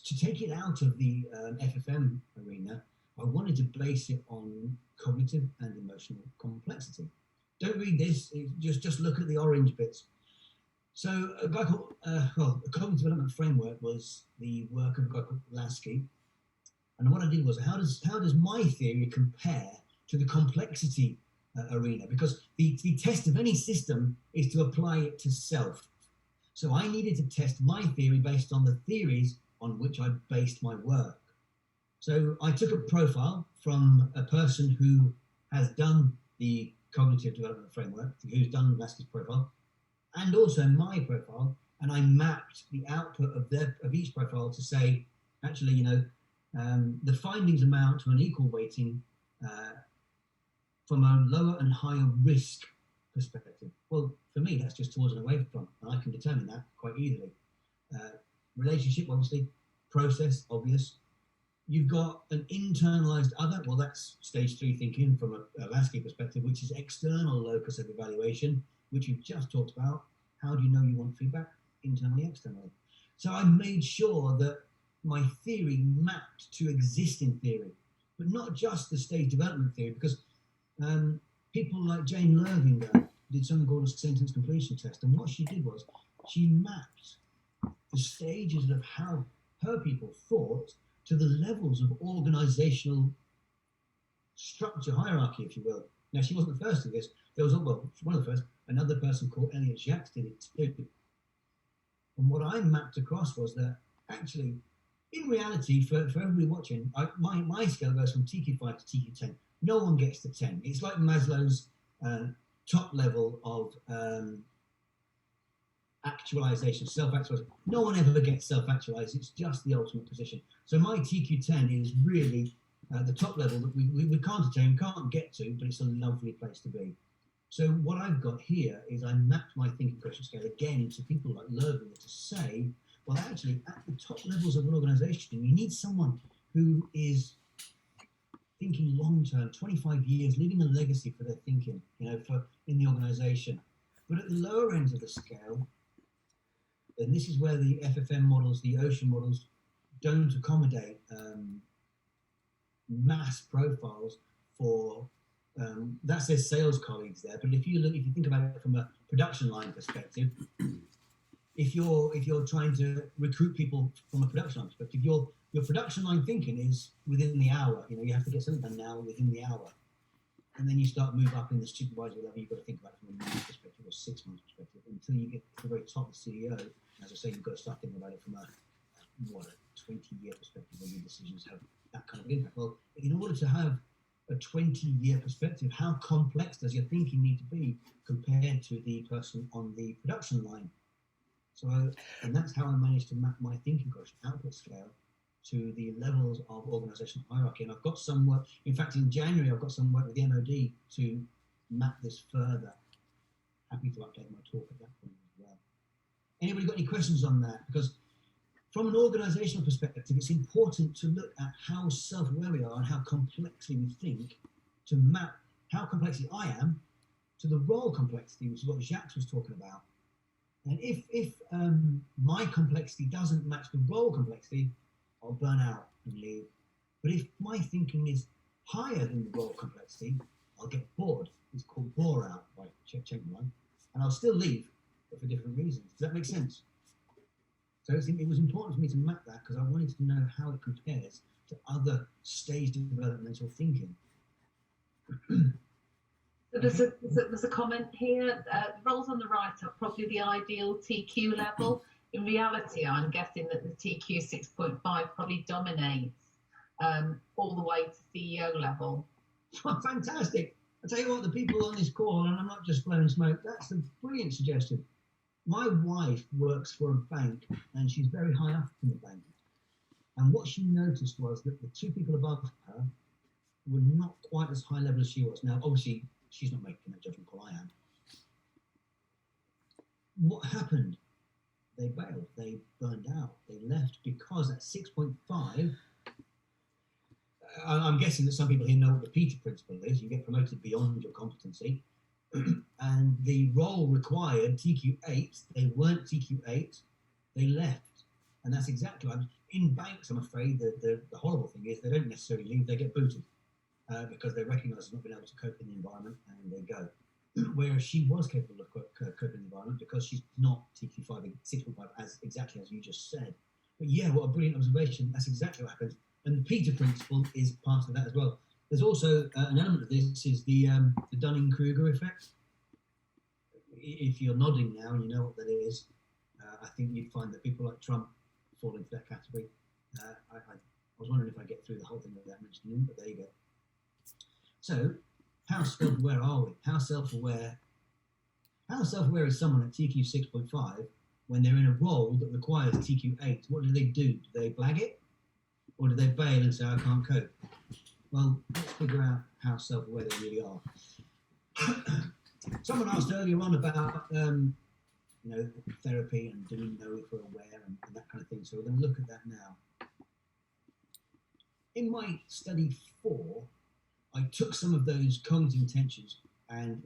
to take it out of the FFM arena, I wanted to base it on cognitive and emotional complexity. Don't read this, just look at the orange bits. So a guy called, a cognitive development framework was the work of a guy called Lasky. And what I did was, how does my theory compare to the complexity arena? Because the test of any system is to apply it to self. So I needed to test my theory based on the theories on which I based my work. So I took a profile from a person who has done the cognitive development framework, who's done Lasky's profile, and also my profile, and I mapped the output of each profile to say, actually, the findings amount to an equal weighting from a lower and higher risk perspective. Well, for me, that's just towards and away from, and I can determine that quite easily. Relationship, obviously. Process, obvious. You've got an internalized other. Well, that's stage 3 thinking from a Lasky perspective, which is external locus of evaluation, which we've just talked about. How do you know you want feedback? Internally, externally. So I made sure that my theory mapped to existing theory, but not just the stage development theory, because people like Jane Lervinger did something called a sentence completion test, and what she did was she mapped the stages of how her people thought to the levels of organizational structure, hierarchy, if you will. Now, she wasn't the first to this. There was, one of the first, another person called Elliot Jacques did it too. And what I mapped across was that actually, in reality, for everybody watching, my scale goes from TQ5 to TQ10. No one gets to 10. It's like Maslow's top level of actualization, self-actualization. No one ever gets self-actualized. It's just the ultimate position. So my TQ10 is really the top level that we can't attain, can't get to, but it's a lovely place to be. So what I've got here is I mapped my thinking quotient scale again to people like Lervinger to say, well, actually, at the top levels of an organization, you need someone who is thinking long-term, 25 years, leaving a legacy for their thinking, in the organization. But at the lower ends of the scale, and this is where the FFM models, the ocean models, don't accommodate mass profiles for, that says sales colleagues there, but if you think about it from a production line perspective, if you're trying to recruit people from a production line perspective, your production line thinking is within the hour. You have to get something done now within the hour. And then you start move up in the supervisory level. You've got to think about it from a month perspective or 6 months perspective until you get to the very top of the CEO. As I say, you've got to start thinking about it from a 20-year perspective where your decisions have that kind of impact. Well, in order to have a 20-year perspective, how complex does your thinking need to be compared to the person on the production line? So, and that's how I managed to map my thinking quotient output scale to the levels of organisational hierarchy. And I've got some work, in fact, in January, I've got some work with the MOD to map this further. Happy to update my talk at that point as well. Anybody got any questions on that? Because from an organisational perspective, it's important to look at how self-aware we are and how complexly we think, to map how complexly I am to the role complexity, which is what Jacques was talking about. And if my complexity doesn't match the role complexity, I'll burn out and leave. But if my thinking is higher than the role complexity, I'll get bored. It's called bore out by Checkman, and I'll still leave, but for different reasons. Does that make sense? So it was important for me to map that because I wanted to know how it compares to other stage developmental thinking. There's a comment here. Roles on the right are probably the ideal TQ level. In reality, I'm guessing that the TQ 6.5 probably dominates all the way to CEO level. Fantastic. I tell you what, the people on this call, and I'm not just blowing smoke, that's a brilliant suggestion. My wife works for a bank, and she's very high up in the bank. And what she noticed was that the two people above her were not quite as high level as she was. Now, obviously, she's not making that judgment call, I am. What happened? They bailed, they burned out, they left because at 6.5, I'm guessing that some people here know what the Peter principle is. You get promoted beyond your competency. And the role required TQ8, they weren't TQ8, they left. And that's exactly like in banks, I'm afraid, the horrible thing is they don't necessarily leave, they get booted because they recognise not being able to cope in the environment and they go. Whereas she was capable of coping in the environment because she's not TQ5, 6.5, exactly as you just said. But yeah, what a brilliant observation. That's exactly what happens. And the Peter principle is part of that as well. There's also an element of this is the Dunning-Kruger effect. If you're nodding now and you know what that is, I think you'd find that people like Trump fall into that category. I was wondering if I get through the whole thing without mentioning him, but there you go. So, how self-aware are we? How self-aware is someone at TQ 6.5 when they're in a role that requires TQ 8? What do? Do they blag it? Or do they bail and say, I can't cope? Well, let's figure out how self-aware they really are. Someone asked earlier on about therapy and do we know if we're aware and that kind of thing. So we're going to look at that now. In my study 4, I took some of those cognitive intentions and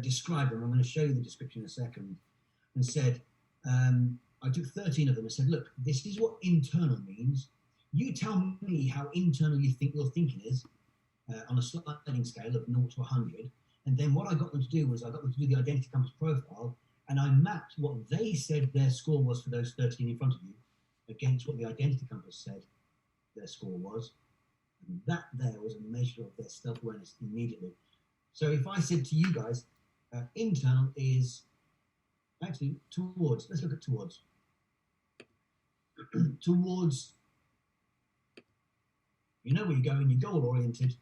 described them. I'm going to show you the description in a second. And said, I took 13 of them and said, look, this is what internal means. You tell me how internal you think your thinking is on a sliding scale of 0 to 100. And then what I got them to do was I got them to do the identity compass profile, and I mapped what they said their score was for those 13 in front of you against what the identity compass said their score was. And that there was a measure of their self-awareness immediately. So if I said to you guys, internal is actually towards, let's look at towards. Towards, you know where you're going, you're goal-oriented,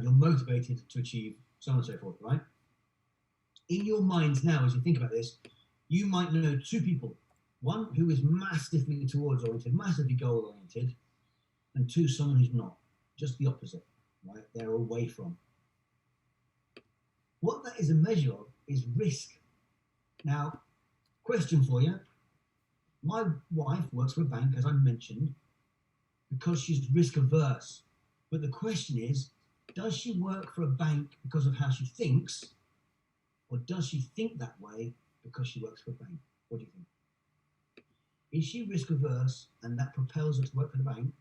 you're motivated to achieve, so on and so forth, right? In your minds now, as you think about this, you might know two people. One who is massively towards-oriented, massively goal-oriented, and two, someone who's not. Just the opposite, right? They're away from. What that is a measure of is risk. Now, question for you. My wife works for a bank, as I mentioned, because she's risk-averse. But the question is, does she work for a bank because of how she thinks, or does she think that way because she works for a bank? What do you think? Is she risk-averse and that propels her to work for the bank,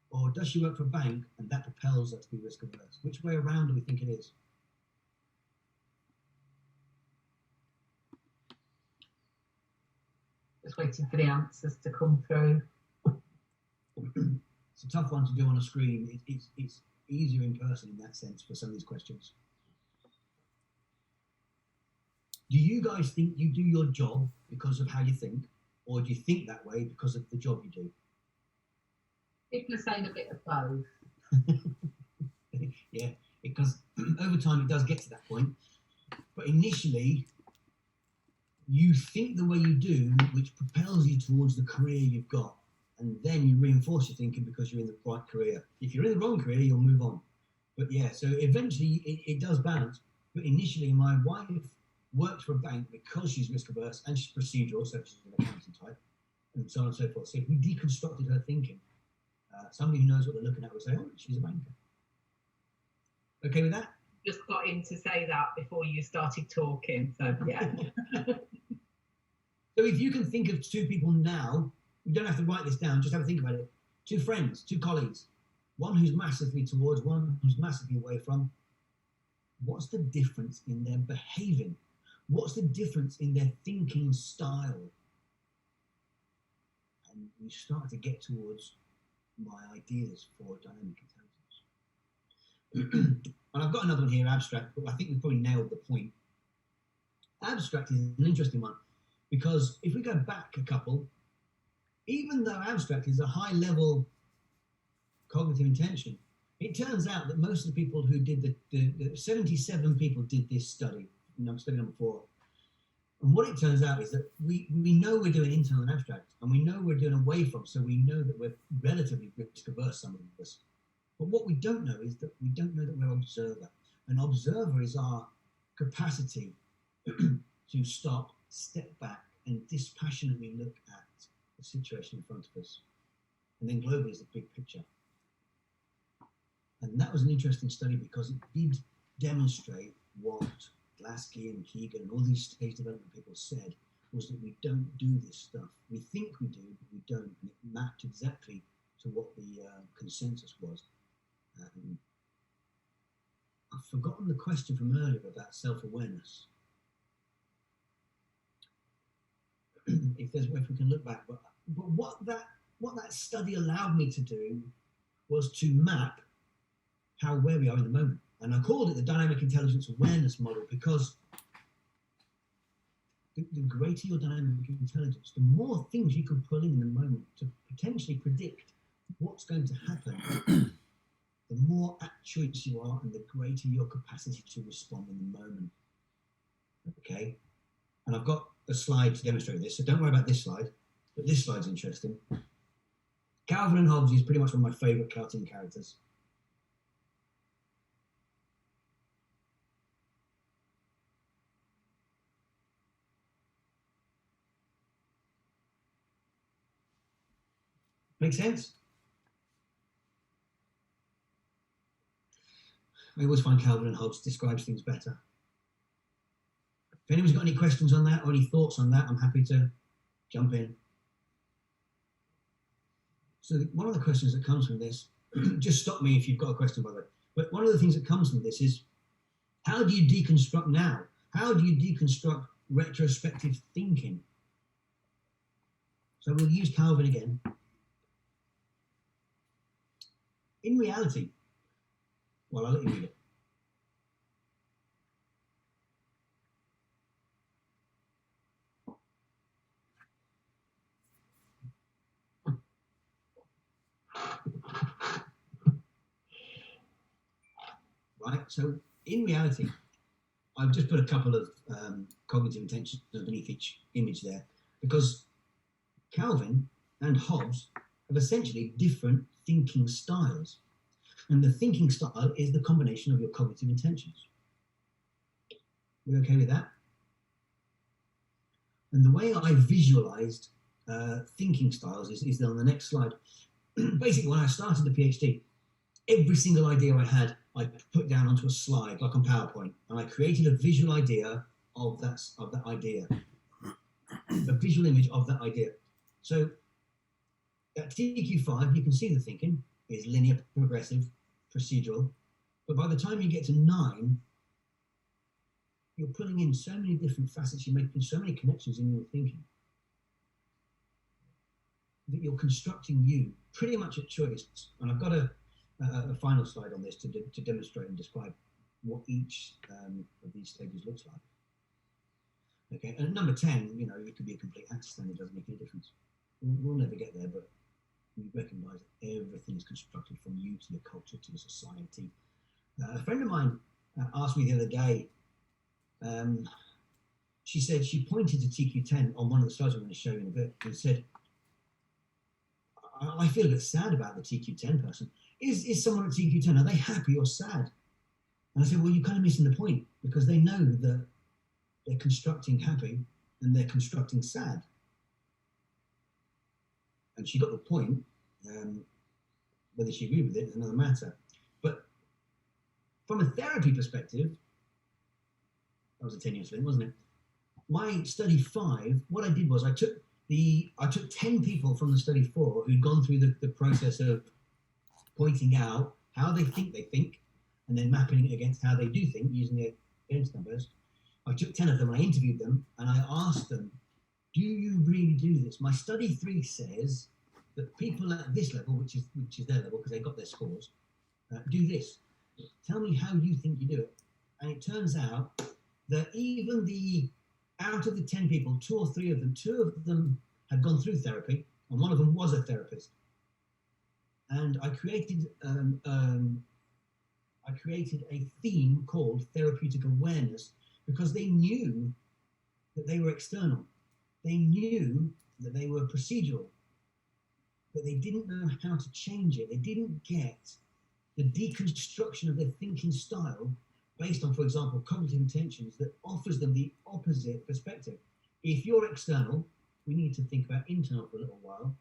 or does she work for a bank and that propels her to be risk-averse? Which way around do we think it is? Just waiting for the answers to come through. It's a tough one to do on a screen. It's easier in person in that sense for some of these questions. Do you guys think you do your job because of how you think, or do you think that way because of the job you do? People are saying a bit of both. Yeah, because over time it does get to that point. But initially, you think the way you do, which propels you towards the career you've got. and then you reinforce your thinking because you're in the right career. If you're in the wrong career, you'll move on. But yeah, so eventually it does balance. But initially, my wife worked for a bank because she's risk averse and she's procedural, so she's an accounting type, and so on and so forth. So if we deconstructed her thinking, somebody who knows what they're looking at would say, oh, she's a banker. Okay with that? Just got in to say that before you started talking, so yeah. So if you can think of two people now, you don't have to write this down, just have a think about it. Two friends, two colleagues, one who's massively towards, one who's massively away from. What's the difference in their behaving? What's the difference in their thinking style? And we start to get towards my ideas for dynamic intelligence. And I've got another one here, abstract, but I think we've probably nailed the point. Abstract is an interesting one because if we go back a couple, even though abstract is a high level cognitive intention, it turns out that most of the people who did the 77 people did this study, study number 4. And what it turns out is that we know we're doing internal and abstract, and we know we're doing away from, so we know that we're relatively risk averse, some of us. But what we don't know is that we don't know that we're observer. An observer is our capacity to stop, step back, and dispassionately look at the situation in front of us. And then globally is the big picture. And that was an interesting study because it did demonstrate what Lasky and Keegan and all these stage development people said was that we don't do this stuff. We think we do, but we don't. And it mapped exactly to what the consensus was. I've forgotten the question from earlier about self-awareness. If we can look back, but what that study allowed me to do was to map where we are in the moment. And I called it the dynamic intelligence awareness model because the greater your dynamic intelligence, the more things you can pull in the moment to potentially predict what's going to happen, the more at choice you are and the greater your capacity to respond in the moment. Okay? And I've got a slide to demonstrate this, so don't worry about this slide, but this slide's interesting. Calvin and Hobbes is pretty much one of my favourite cartoon characters. Make sense? I always find Calvin and Hobbes describes things better. If anyone's got any questions on that or any thoughts on that, I'm happy to jump in. So one of the questions that comes from this, just stop me if you've got a question, by the way, but one of the things that comes from this is, how do you deconstruct now? How do you deconstruct retrospective thinking? So we'll use Calvin again. In reality, well, I'll let you read it. Right, so in reality, I've just put a couple of cognitive intentions underneath each image there because Calvin and Hobbes have essentially different thinking styles. And the thinking style is the combination of your cognitive intentions. We okay with that? And the way I visualized thinking styles is on the next slide. Basically, when I started the PhD, every single idea I had, I put down onto a slide, like on PowerPoint, and I created a visual idea of that idea, a visual image of that idea. So at TQ5, you can see the thinking is linear, progressive, procedural, but by the time you get to 9, you're pulling in so many different facets, you're making so many connections in your thinking that you're constructing you pretty much at choice. And I've got a final slide on this to demonstrate and describe what each of these stages looks like. Okay, and at number 10, you know, you could be a complete accident, it doesn't make any difference. We'll never get there, but we recognise that everything is constructed from you to your culture to your society. A friend of mine asked me the other day, she said she pointed to TQ10 on one of the slides I'm going to show you in a bit and said, I feel a bit sad about the TQ10 person. Is someone at TQ10, are they happy or sad? And I said, well, you're kind of missing the point, because they know that they're constructing happy and they're constructing sad. And she got the point. Whether she agreed with it is another matter. But from a therapy perspective, that was a 10-year thing, wasn't it? My study 5, what I did was I took 10 people from the study 4 who'd gone through the process of pointing out how they think, and then mapping it against how they do think using the against numbers. I took 10 of them and I interviewed them and I asked them, do you really do this? My study 3 says that people at this level, which is their level because they got their scores, do this. Tell me how you think you do it. And it turns out that even out of the 10 people, 2 or 3 of them had gone through therapy, and one of them was a therapist. And I created a theme called therapeutic awareness, because they knew that they were external. They knew that they were procedural, but they didn't know how to change it. They didn't get the deconstruction of their thinking style based on, for example, cognitive intentions that offers them the opposite perspective. If you're external, we need to think about internal for a little while,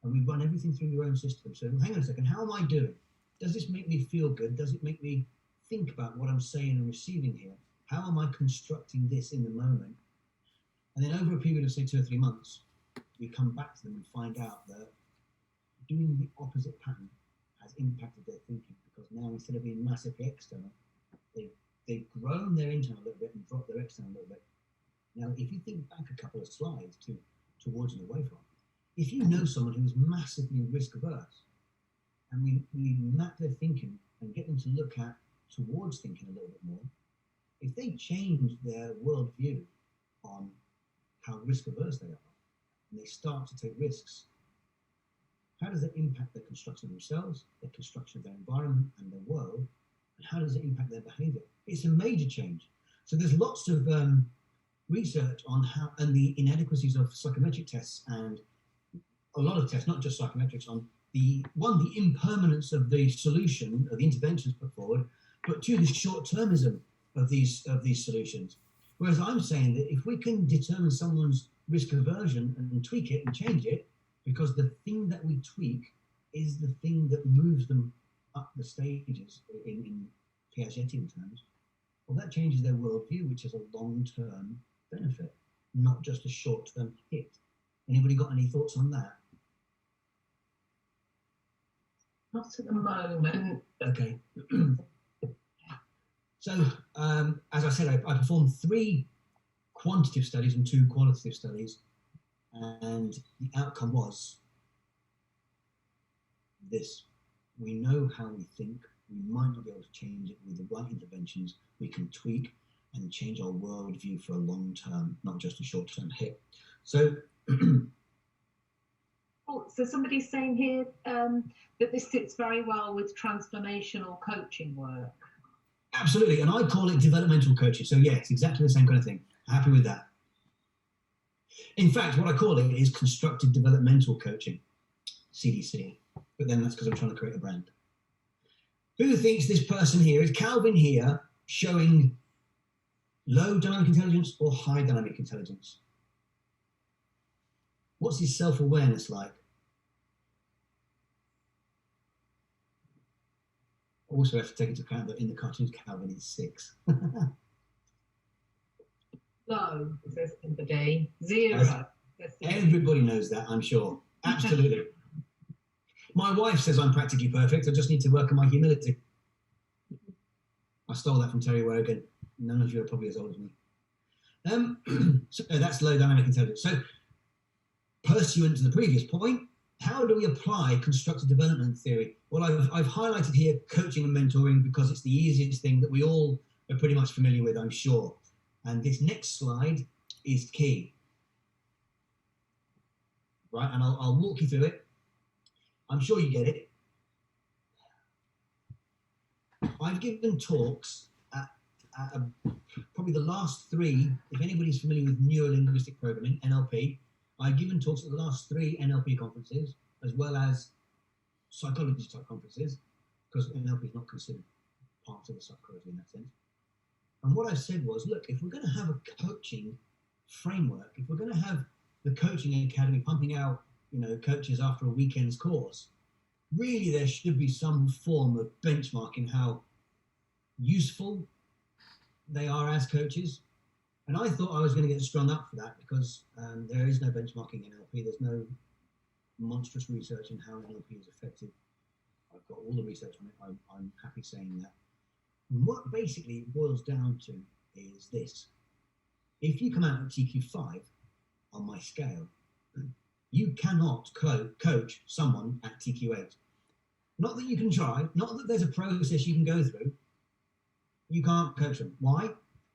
and we run everything through your own system. So hang on a second, how am I doing? Does this make me feel good? Does it make me think about what I'm saying and receiving here? How am I constructing this in the moment? And then over a period of, say, 2 or 3 months, we come back to them and find out that doing the opposite pattern has impacted their thinking, because now instead of being massively external, they've grown their internal a little bit and dropped their external a little bit. Now, if you think back a couple of slides towards and away from, if you know someone who's massively risk averse, and we map their thinking and get them to look at towards thinking a little bit more, if they change their worldview on how risk averse they are, and they start to take risks, how does that impact their construction of themselves, their construction of their environment and their world, and how does it impact their behavior? It's a major change. So there's lots of research on how, and the inadequacies of psychometric tests, and a lot of tests, not just psychometrics, on the impermanence of the solution, of the interventions put forward, but 2, the short-termism of these solutions. Whereas I'm saying that if we can determine someone's risk aversion and tweak it and change it, because the thing that we tweak is the thing that moves them up the stages in Piagetian terms, well, that changes their worldview, which is a long-term benefit, not just a short-term hit. Anybody got any thoughts on that? Not at the moment. Okay. So, as I said, I performed 3 quantitative studies and 2 qualitative studies, and the outcome was this. We know how we think. We might not be able to change it with the right interventions. We can tweak and change our worldview for a long term, not just a short term hit. So, so somebody's saying here that this sits very well with transformational coaching work. Absolutely, and I call it developmental coaching. So yeah, it's exactly the same kind of thing. Happy with that. In fact, what I call it is constructed developmental coaching, CDC. But then that's because I'm trying to create a brand. Who thinks this person here, is Calvin here, showing low dynamic intelligence or high dynamic intelligence? What's his self-awareness like? Also have to take into account that in the cartoons, Calvin is 6. Low, says somebody. 0. Everybody knows that, I'm sure. Absolutely. My wife says I'm practically perfect. I just need to work on my humility. I stole that from Terry Wogan. None of you are probably as old as me. So that's low dynamic intelligence. So, pursuant to the previous point, how do we apply constructive development theory? Well, I've highlighted here coaching and mentoring because it's the easiest thing that we all are pretty much familiar with, I'm sure. And this next slide is key. Right, and I'll walk you through it. I'm sure you get it. I've given talks at probably the last 3, if anybody's familiar with neuro-linguistic programming, NLP, I've given talks at the last 3 NLP conferences, as well as psychology type conferences, because NLP is not considered part of the psychology in that sense. And what I said was, look, if we're going to have a coaching framework, if we're going to have the coaching academy pumping out, coaches after a weekend's course, really there should be some form of benchmarking how useful they are as coaches. And I thought I was going to get strung up for that because there is no benchmarking in NLP. There's no monstrous research in how NLP is effective. I've got all the research on it. I'm happy saying that. And what basically it boils down to is this. If you come out at TQ5 on my scale, you cannot coach someone at TQ8. Not that you can try, not that there's a process you can go through. You can't coach them. Why?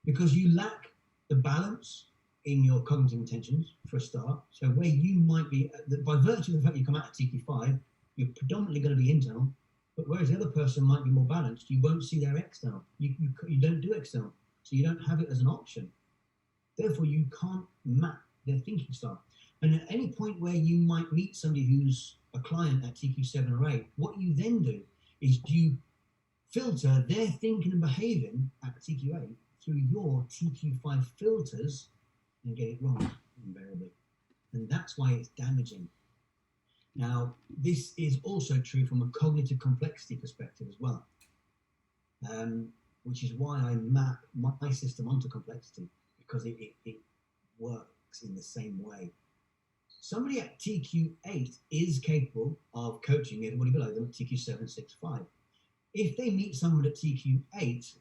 Because you lack the balance in your cognitive intentions, for a start. So where you might be, by virtue of the fact you come out at TQ5, you're predominantly going to be internal, but whereas the other person might be more balanced, you won't see their external. You don't do external, so you don't have it as an option. Therefore, you can't map their thinking style. And at any point where you might meet somebody who's a client at TQ7 or 8, what you then do is you filter their thinking and behaving at TQ8 through your TQ5 filters and get it wrong, invariably. And that's why it's damaging. Now, this is also true from a cognitive complexity perspective as well, which is why I map my system onto complexity, because it works in the same way. Somebody at TQ8 is capable of coaching everybody below them at TQ7, 6, 5. If they meet someone at TQ8,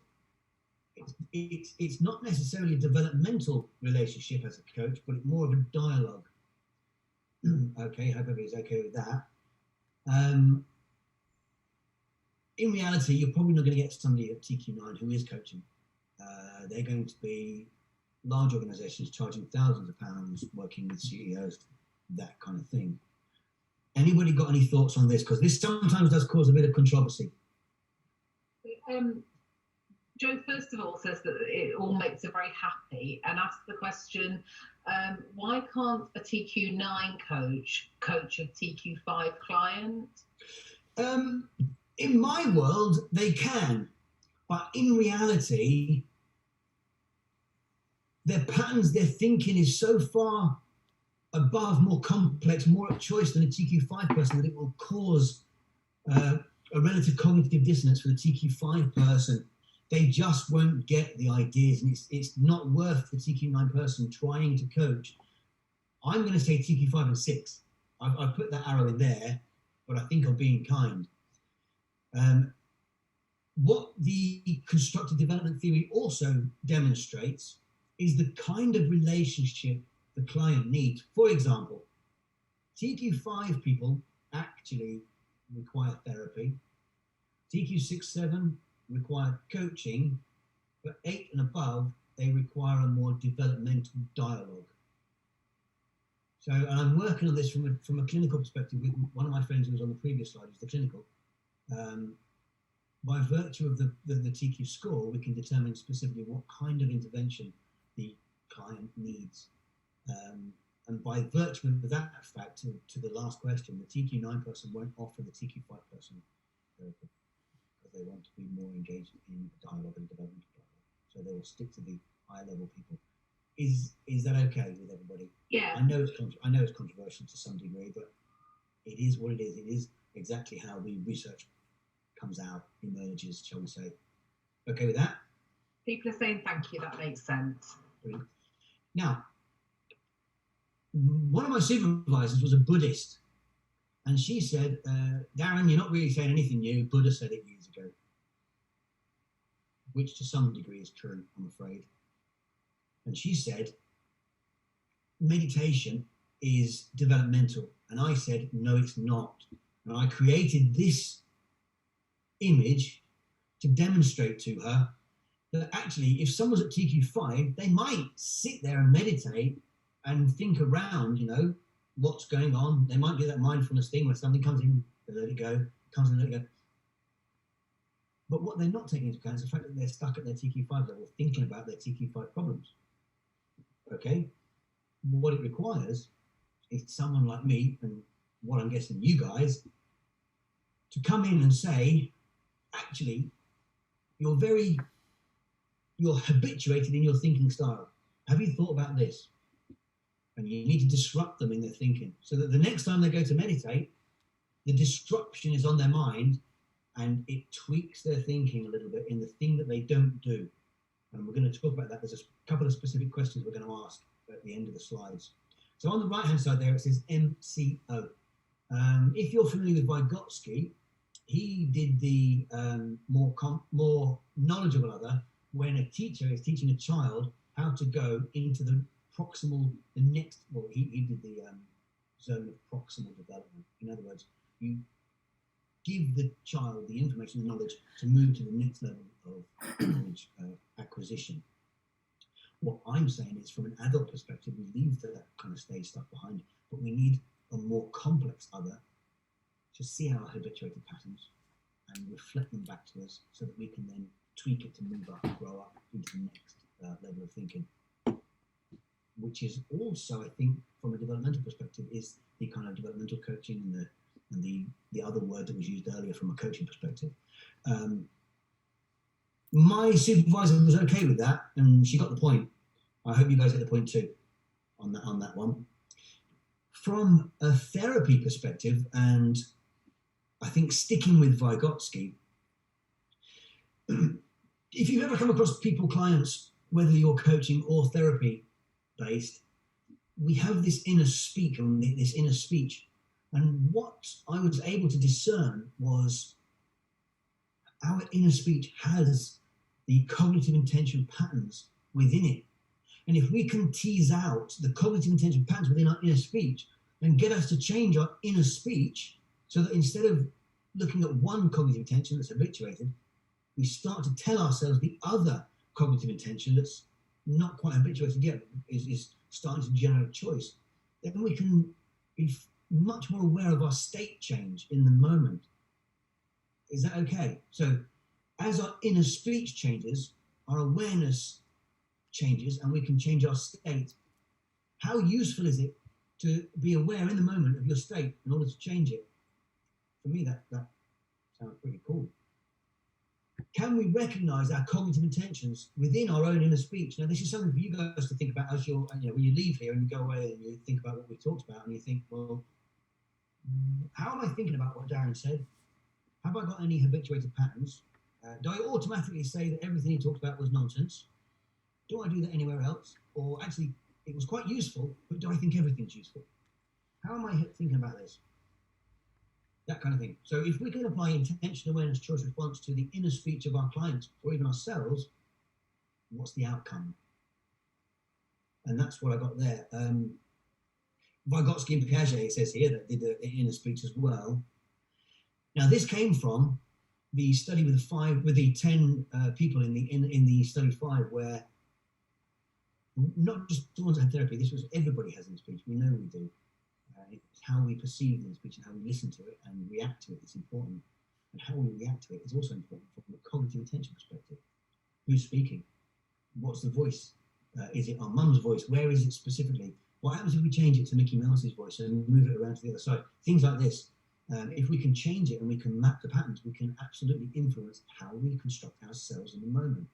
it's not necessarily a developmental relationship as a coach, but more of a dialogue. Okay, hope everybody's okay with that. In reality, you're probably not going to get somebody at TQ9 who is coaching. They're going to be large organizations charging thousands of pounds, working with CEOs, that kind of thing. Anybody got any thoughts on this? Because this sometimes does cause a bit of controversy. Joe, first of all, says that it all makes her very happy and asks the question, why can't a TQ9 coach a TQ5 client? In my world, they can. But in reality, their patterns, their thinking is so far above, more complex, more at choice than a TQ5 person that it will cause a relative cognitive dissonance for the TQ5 person. They just won't get the ideas, and it's not worth the TQ9 person trying to coach. I'm going to say TQ5 and 6. I've put that arrow in there, but I think I'm being kind. What the constructive development theory also demonstrates is the kind of relationship the client needs. For example, TQ5 people actually require therapy. TQ6, 7 require coaching, but 8 and above, they require a more developmental dialogue. So, and I'm working on this from a clinical perspective with one of my friends who was on the previous slide, who's the clinical. By virtue of the TQ score, we can determine specifically what kind of intervention the client needs. And by virtue of that fact, to the last question, the TQ9 person won't offer the TQ5 person therapy because they want to be more engaged in dialogue and developmental dialogue. So they will stick to the higher level people. Is that okay with everybody? Yeah. I know it's controversial to some degree, but it is what it is. It is exactly how the research comes out, emerges, shall we say. Okay with that? People are saying thank you, that makes sense. Brilliant. Now, one of my supervisors was a Buddhist, and she said, Darren, you're not really saying anything new. Buddha said it years ago, which to some degree is true, I'm afraid. And she said, meditation is developmental. And I said, no, it's not. And I created this image to demonstrate to her that actually, if someone's at TQ5, they might sit there and meditate and think around, what's going on. They might do that mindfulness thing where something comes in, they let it go, comes in, let it go. But what they're not taking into account is the fact that they're stuck at their TQ5 level, thinking about their TQ5 problems. Okay? What it requires is someone like me and what I'm guessing you guys, to come in and say, actually, you're habituated in your thinking style. Have you thought about this? And you need to disrupt them in their thinking so that the next time they go to meditate, the disruption is on their mind and it tweaks their thinking a little bit in the thing that they don't do. And we're going to talk about that. There's a couple of specific questions we're going to ask at the end of the slides. So on the right-hand side there, it says MCO. If you're familiar with Vygotsky, he did the more knowledgeable other when a teacher is teaching a child how to go into the next, he did the zone of proximal development. In other words, you give the child the information and knowledge to move to the next level of knowledge acquisition. What I'm saying is, from an adult perspective, we leave that kind of stage stuff behind, but we need a more complex other to see our habituated patterns and reflect them back to us so that we can then tweak it to move up and grow up into the next level of thinking, which is also, I think, from a developmental perspective, is the kind of developmental coaching and the other word that was used earlier from a coaching perspective. My supervisor was okay with that, and she got the point. I hope you guys get the point too on that one. From a therapy perspective, and I think sticking with Vygotsky, if you've ever come across clients, whether you're coaching or therapy based, we have this inner speak and this inner speech. And what I was able to discern was our inner speech has the cognitive intention patterns within it. And if we can tease out the cognitive intention patterns within our inner speech and get us to change our inner speech so that instead of looking at one cognitive intention that's habituated, we start to tell ourselves the other cognitive intention that's not quite habituated yet, is starting to generate choice, then we can be much more aware of our state change in the moment. Is that okay? So as our inner speech changes, our awareness changes, and we can change our state. How useful is it to be aware in the moment of your state in order to change it? For me, that sounds pretty cool. Can we recognize our cognitive intentions within our own inner speech? Now, this is something for you guys to think about as you're, when you leave here and you go away and you think about what we talked about and you think, well, how am I thinking about what Darren said? Have I got any habituated patterns? Do I automatically say that everything he talked about was nonsense? Do I do that anywhere else? Or actually, it was quite useful, but do I think everything's useful? How am I thinking about this? That kind of thing. So if we can apply intention, awareness, choice, response to the inner speech of our clients or even ourselves, what's the outcome? And that's what I got there. Vygotsky and Piaget, it says here, that did the inner speech as well. Now, this came from the study with the 10 people in the study 5, where not just the ones that had therapy, this was everybody has inner speech. We know we do. It's how we perceive the speech and how we listen to it and react to it that's important. And how we react to it is also important from a cognitive intention perspective. Who's speaking? What's the voice? Is it our mum's voice? Where is it specifically? What happens if we change it to Mickey Mouse's voice and move it around to the other side? Things like this. If we can change it and we can map the patterns, we can absolutely influence how we construct ourselves in the moment.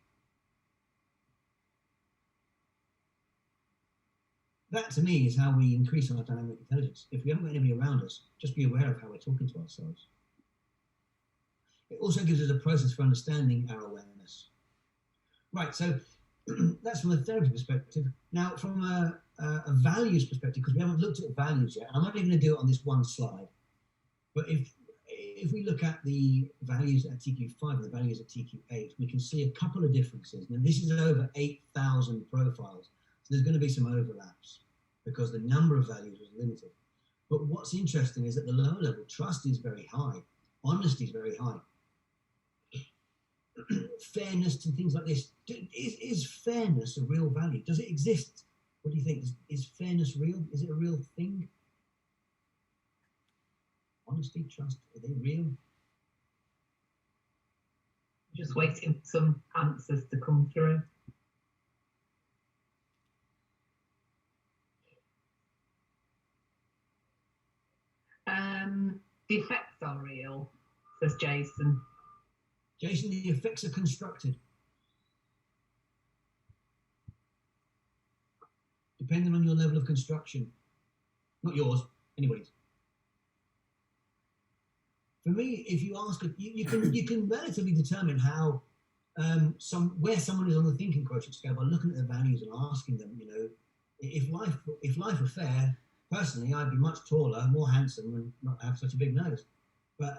That, to me, is how we increase our dynamic intelligence. If we haven't got anybody around us, just be aware of how we're talking to ourselves. It also gives us a process for understanding our awareness. Right, so that's from a therapy perspective. Now, from a values perspective, because we haven't looked at values yet, and I'm only going to do it on this one slide, but if we look at the values at TQ5 and the values at TQ8, we can see a couple of differences. Now, this is over 8,000 profiles. So there's going to be some overlaps because the number of values was limited. But what's interesting is at the lower level, trust is very high, honesty is very high. Fairness and things like this. Is fairness a real value? Does it exist? What do you think? Is fairness real? Is it a real thing? Honesty, trust, are they real? Just waiting for some answers to come through. The effects are real, says Jason. Jason, the effects are constructed. Depending on your level of construction. Not yours, anybody's. For me, if you ask, you can relatively determine how where someone is on the thinking quotient scale by looking at their values and asking them, you know, if life were fair, personally, I'd be much taller, more handsome, and not have such a big nose. But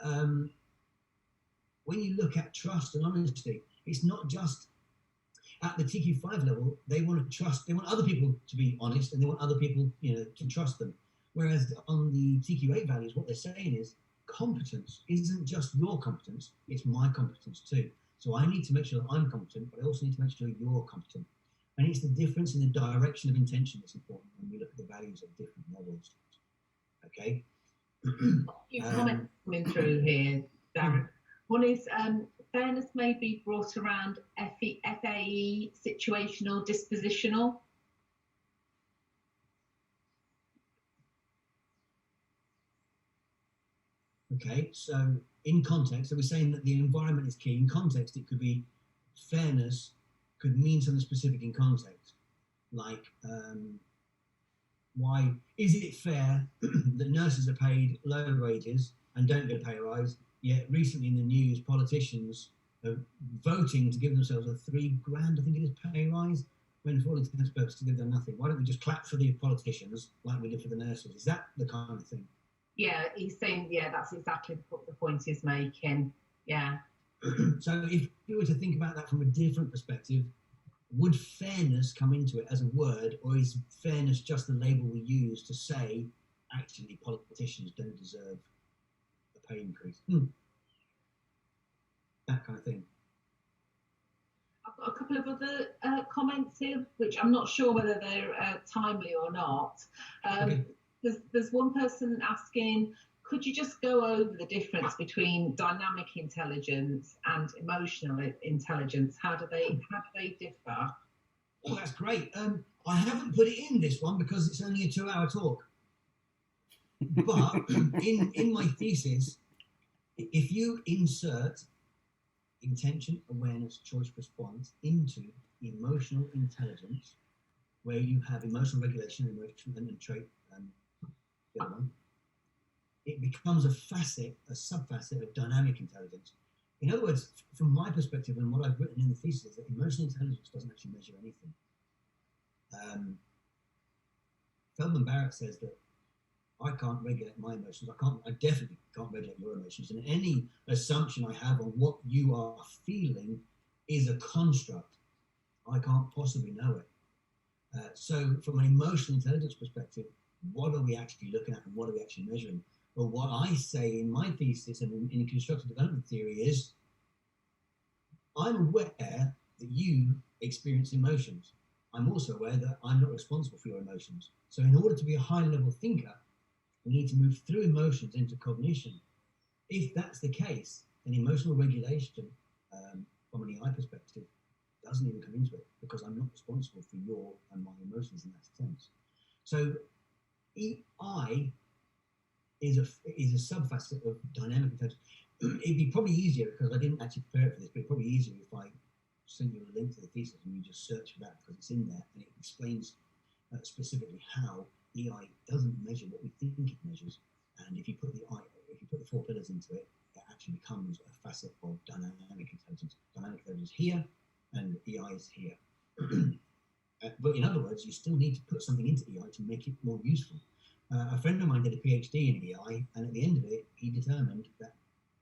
when you look at trust and honesty, it's not just at the TQ5 level. They want to trust. They want other people to be honest, and they want other people, you know, to trust them. Whereas on the TQ8 values, what they're saying is competence isn't just your competence; it's my competence too. So I need to make sure that I'm competent, but I also need to make sure you're competent. And it's the difference in the direction of intention that's important when we look at the values at different levels. Okay. Few comments coming through here, Darren. One is fairness may be brought around FAE, situational, dispositional. Okay, so in context, so we're saying that the environment is key. In context, it could be fairness could mean something specific in context, like why is it fair that nurses are paid low wages and don't get a pay rise, yet recently in the news politicians are voting to give themselves a £3,000, I think it is, pay rise, when for all intents and purposes they've done nothing. Why don't we just clap for the politicians like we did for the nurses? Is that the kind of thing? Yeah, he's saying, yeah, that's exactly what the point he's making. Yeah. So if you were to think about that from a different perspective, would fairness come into it as a word, or is fairness just the label we use to say, actually, politicians don't deserve a pay increase? That kind of thing. I've got a couple of other comments here, which I'm not sure whether they're timely or not. Okay. There's one person asking, could you just go over the difference between dynamic intelligence and emotional intelligence? How do they differ? Oh, that's great. I haven't put it in this one because it's only a 2-hour talk. But in my thesis, if you insert intention, awareness, choice, response into emotional intelligence, where you have emotional regulation, emotional and trait, the other one, it becomes a sub-facet of dynamic intelligence. In other words, from my perspective and what I've written in the thesis, is that emotional intelligence doesn't actually measure anything. Feldman Barrett says that I can't regulate my emotions. I definitely can't regulate your emotions. And any assumption I have on what you are feeling is a construct. I can't possibly know it. So from an emotional intelligence perspective, what are we actually looking at and what are we actually measuring? Well, what I say in my thesis and in constructive development theory is, I'm aware that you experience emotions. I'm also aware that I'm not responsible for your emotions. So in order to be a high-level thinker, we need to move through emotions into cognition. If that's the case, then emotional regulation, from an EI perspective, doesn't even come into it because I'm not responsible for your and my emotions in that sense. So EI is a sub-facet of dynamic intelligence. It'd be probably easier, because I didn't actually prepare for this, but it'd probably easier if I send you a link to the thesis and you just search for that, because it's in there and it explains specifically how EI doesn't measure what we think it measures. And if you put the 4 pillars into it, it actually becomes a facet of dynamic intelligence. Dynamic intelligence here and EI is here. But in other words, you still need to put something into EI to make it more useful. A friend of mine did a PhD in EI, and at the end of it, he determined that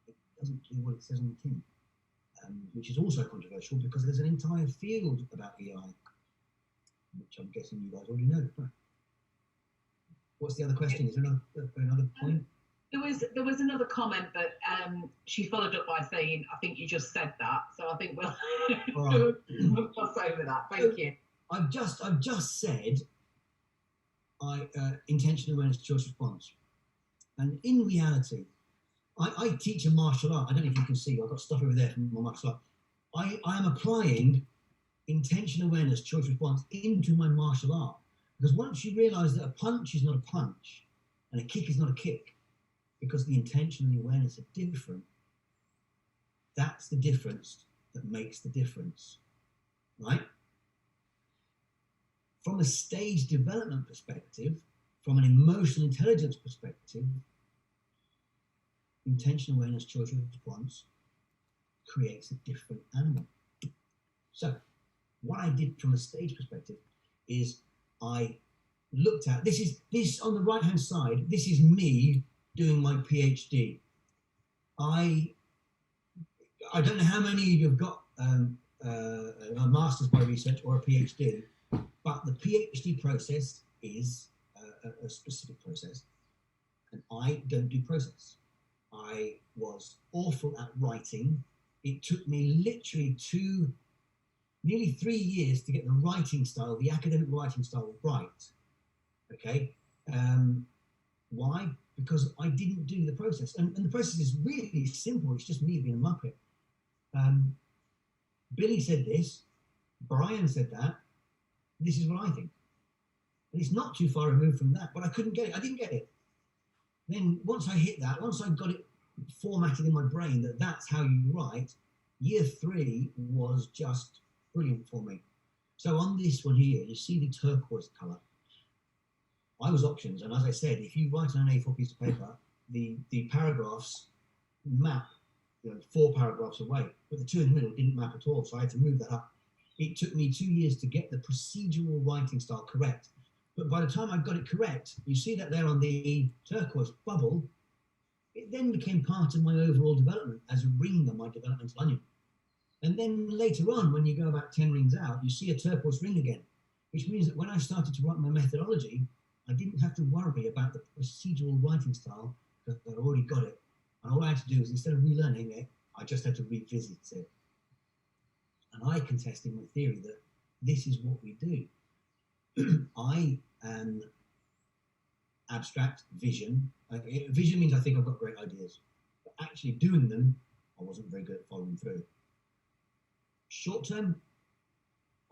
it doesn't do what it says on the tin, which is also controversial because there's an entire field about EI, which I'm guessing you guys already know. What's the other question? Is there another point? There was another comment, but she followed up by saying, I think you just said that, so I think we'll pass over that. Thank you. I've just said intention, awareness, choice, response. And in reality, I teach a martial art. I don't know if you can see, I've got stuff over there from my martial art. I am applying intention, awareness, choice, response into my martial art. Because once you realize that a punch is not a punch and a kick is not a kick, because the intention and the awareness are different. That's the difference that makes the difference, right? From a stage development perspective, from an emotional intelligence perspective, intention, awareness, choice, response creates a different animal. So what I did from a stage perspective is I looked at, this on the right hand side, this is me doing my PhD. I don't know how many of you have got a master's by research or a PhD, but the PhD process is a specific process, and I don't do process. I was awful at writing. It took me literally nearly 3 years to get the writing style, the academic writing style right. Okay. Why? Because I didn't do the process. And the process is really simple. It's just me being a muppet. Billy said this, Brian said that. This is what I think. And it's not too far removed from that, but I couldn't get it. I didn't get it. Then once I hit that, once I got it formatted in my brain that that's how you write, year 3 was just brilliant for me. So on this one here, you see the turquoise color. I was options, and as I said, if you write on an A4 piece of paper, the paragraphs map 4 paragraphs away, but the 2 in the middle didn't map at all, so I had to move that up. It took me 2 years to get the procedural writing style correct, but by the time I got it correct, you see that there on the turquoise bubble, it then became part of my overall development as a ring on my developmental onion. And then later on, when you go about 10 rings out, you see a turquoise ring again, which means that when I started to write my methodology, I didn't have to worry about the procedural writing style because I'd already got it. And all I had to do was, instead of relearning it, I just had to revisit it. And I contest in my theory that this is what we do. I am abstract vision. Vision means I think I've got great ideas, but actually doing them, I wasn't very good at following through. Short term,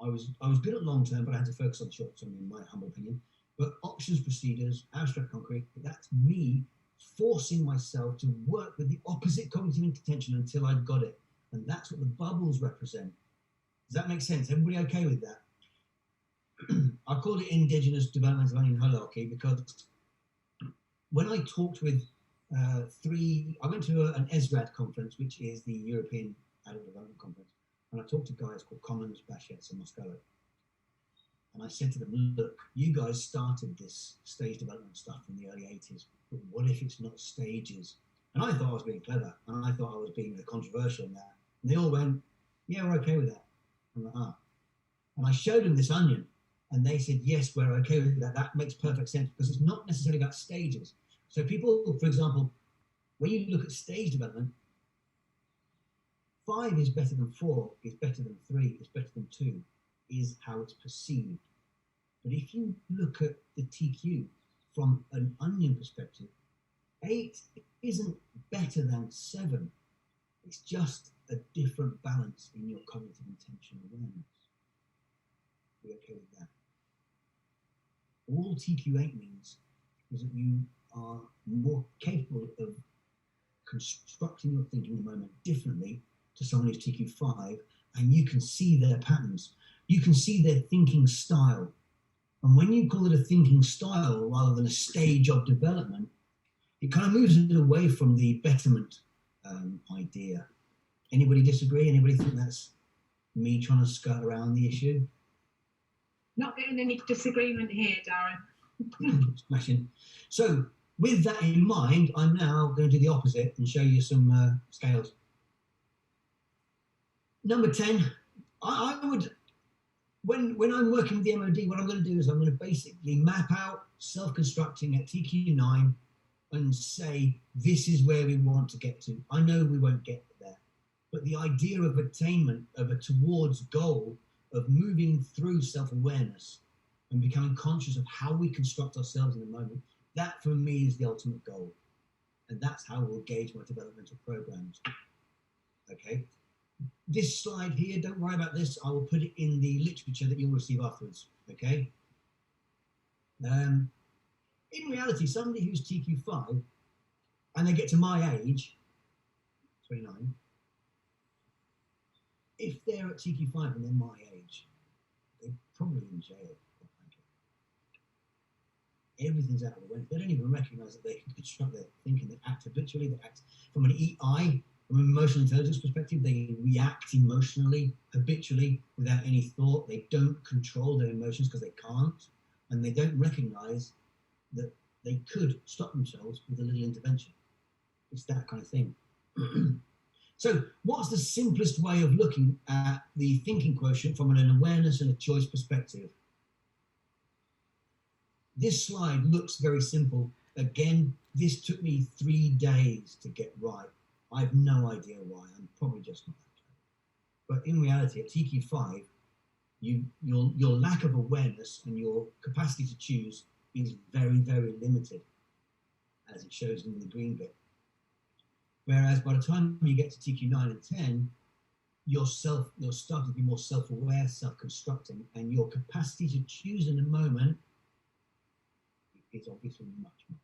I was good at long term, but I had to focus on short term in my humble opinion. But options, procedures, abstract concrete, that's me forcing myself to work with the opposite cognitive intention until I got it. And that's what the bubbles represent. Does that make sense? Everybody okay with that? I call it indigenous developmental onion hierarchy because when I talked with I went to an ESRAD conference, which is the European Adult Development Conference, and I talked to guys called Commons, Bashets, and Moscow. And I said to them, look, you guys started this stage development stuff in the early 80s, but what if it's not stages? And I thought I was being clever, and I thought I was being controversial in that. And they all went, yeah, we're okay with that. I'm like, ah. And I showed them this onion, and they said, yes, we're okay with that. That makes perfect sense, because it's not necessarily about stages. So people, for example, when you look at stage development, 5 is better than 4, is better than 3, is better than 2, is how it's perceived. But if you look at the TQ from an onion perspective, 8 isn't better than 7. It's just a different balance in your cognitive intention awareness. Are we okay with that? All TQ8 means is that you are more capable of constructing your thinking in the moment differently to someone who's TQ5, and you can see their patterns. You can see their thinking style. And when you call it a thinking style rather than a stage of development, it kind of moves it away from the betterment idea. Anybody disagree? Anybody think that's me trying to skirt around the issue? Not getting any disagreement here, Darren. Smashing. So with that in mind, I'm now going to do the opposite and show you some scales. Number 10, I would, when I'm working with the MOD, what I'm going to do is I'm going to basically map out self-constructing at TQ9 and say, this is where we want to get to. I know we won't get there, but the idea of attainment of a towards goal of moving through self-awareness and becoming conscious of how we construct ourselves in the moment, that for me is the ultimate goal. And that's how we'll gauge my developmental programs. Okay. This slide here, don't worry about this. I will put it in the literature that you'll receive afterwards. Okay. In reality, somebody who's TQ5 and they get to my age, 29, if they're at TQ5 and they're my age, they're probably in jail. Everything's out of the way. They don't even recognise that they can construct their thinking. They act habitually. They act from an EI, from an emotional intelligence perspective. They react emotionally, habitually, without any thought. They don't control their emotions because they can't, and they don't recognise that they could stop themselves with a little intervention. It's that kind of thing. So, what's the simplest way of looking at the thinking quotient from an awareness and a choice perspective? This slide looks very simple. Again, this took me 3 days to get right. I have no idea why. I'm probably just not that clever. But in reality, at TQ5, your lack of awareness and your capacity to choose is very, very limited, as it shows in the green bit. Whereas by the time you get to TQ9 and 10, you're starting to be more self-aware, self-constructing, and your capacity to choose in the moment is obviously much, much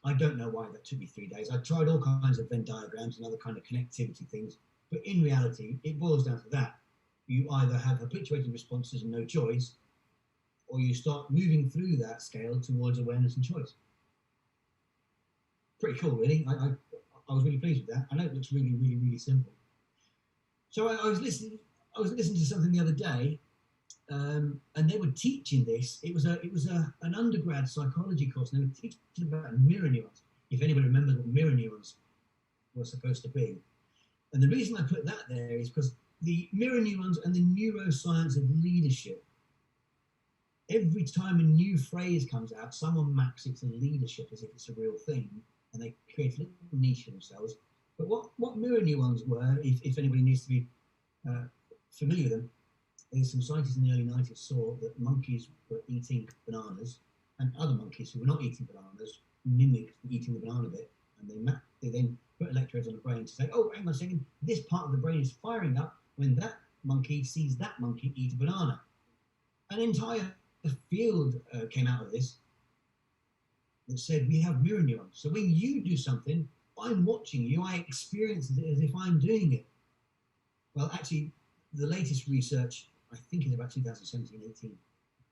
higher. I don't know why that took me 3 days. I tried all kinds of Venn diagrams and other kind of connectivity things, but in reality, it boils down to that. You either have habituated responses and no choice, or you start moving through that scale towards awareness and choice. Pretty cool, really. I was really pleased with that. I know it looks really, really, really simple. So I was listening to something the other day, and they were teaching this. It was an undergrad psychology course, and they were teaching about mirror neurons. If anybody remembers what mirror neurons were supposed to be, and the reason I put that there is because the mirror neurons and the neuroscience of leadership. Every time a new phrase comes out, someone maps it to leadership as if it's a real thing, and they create a little niche for themselves. But what mirror neurons were, if anybody needs to be familiar with them, is some scientists in the early 90s saw that monkeys were eating bananas, and other monkeys who were not eating bananas mimicked eating the banana bit, and they then put electrodes on the brain to say, oh, hang on a second, this part of the brain is firing up when that monkey sees that monkey eat a banana. An entire field came out of this that said we have mirror neurons. So when you do something, I'm watching you, I experience it as if I'm doing it. Well, actually, the latest research, I think, is about 2017-18.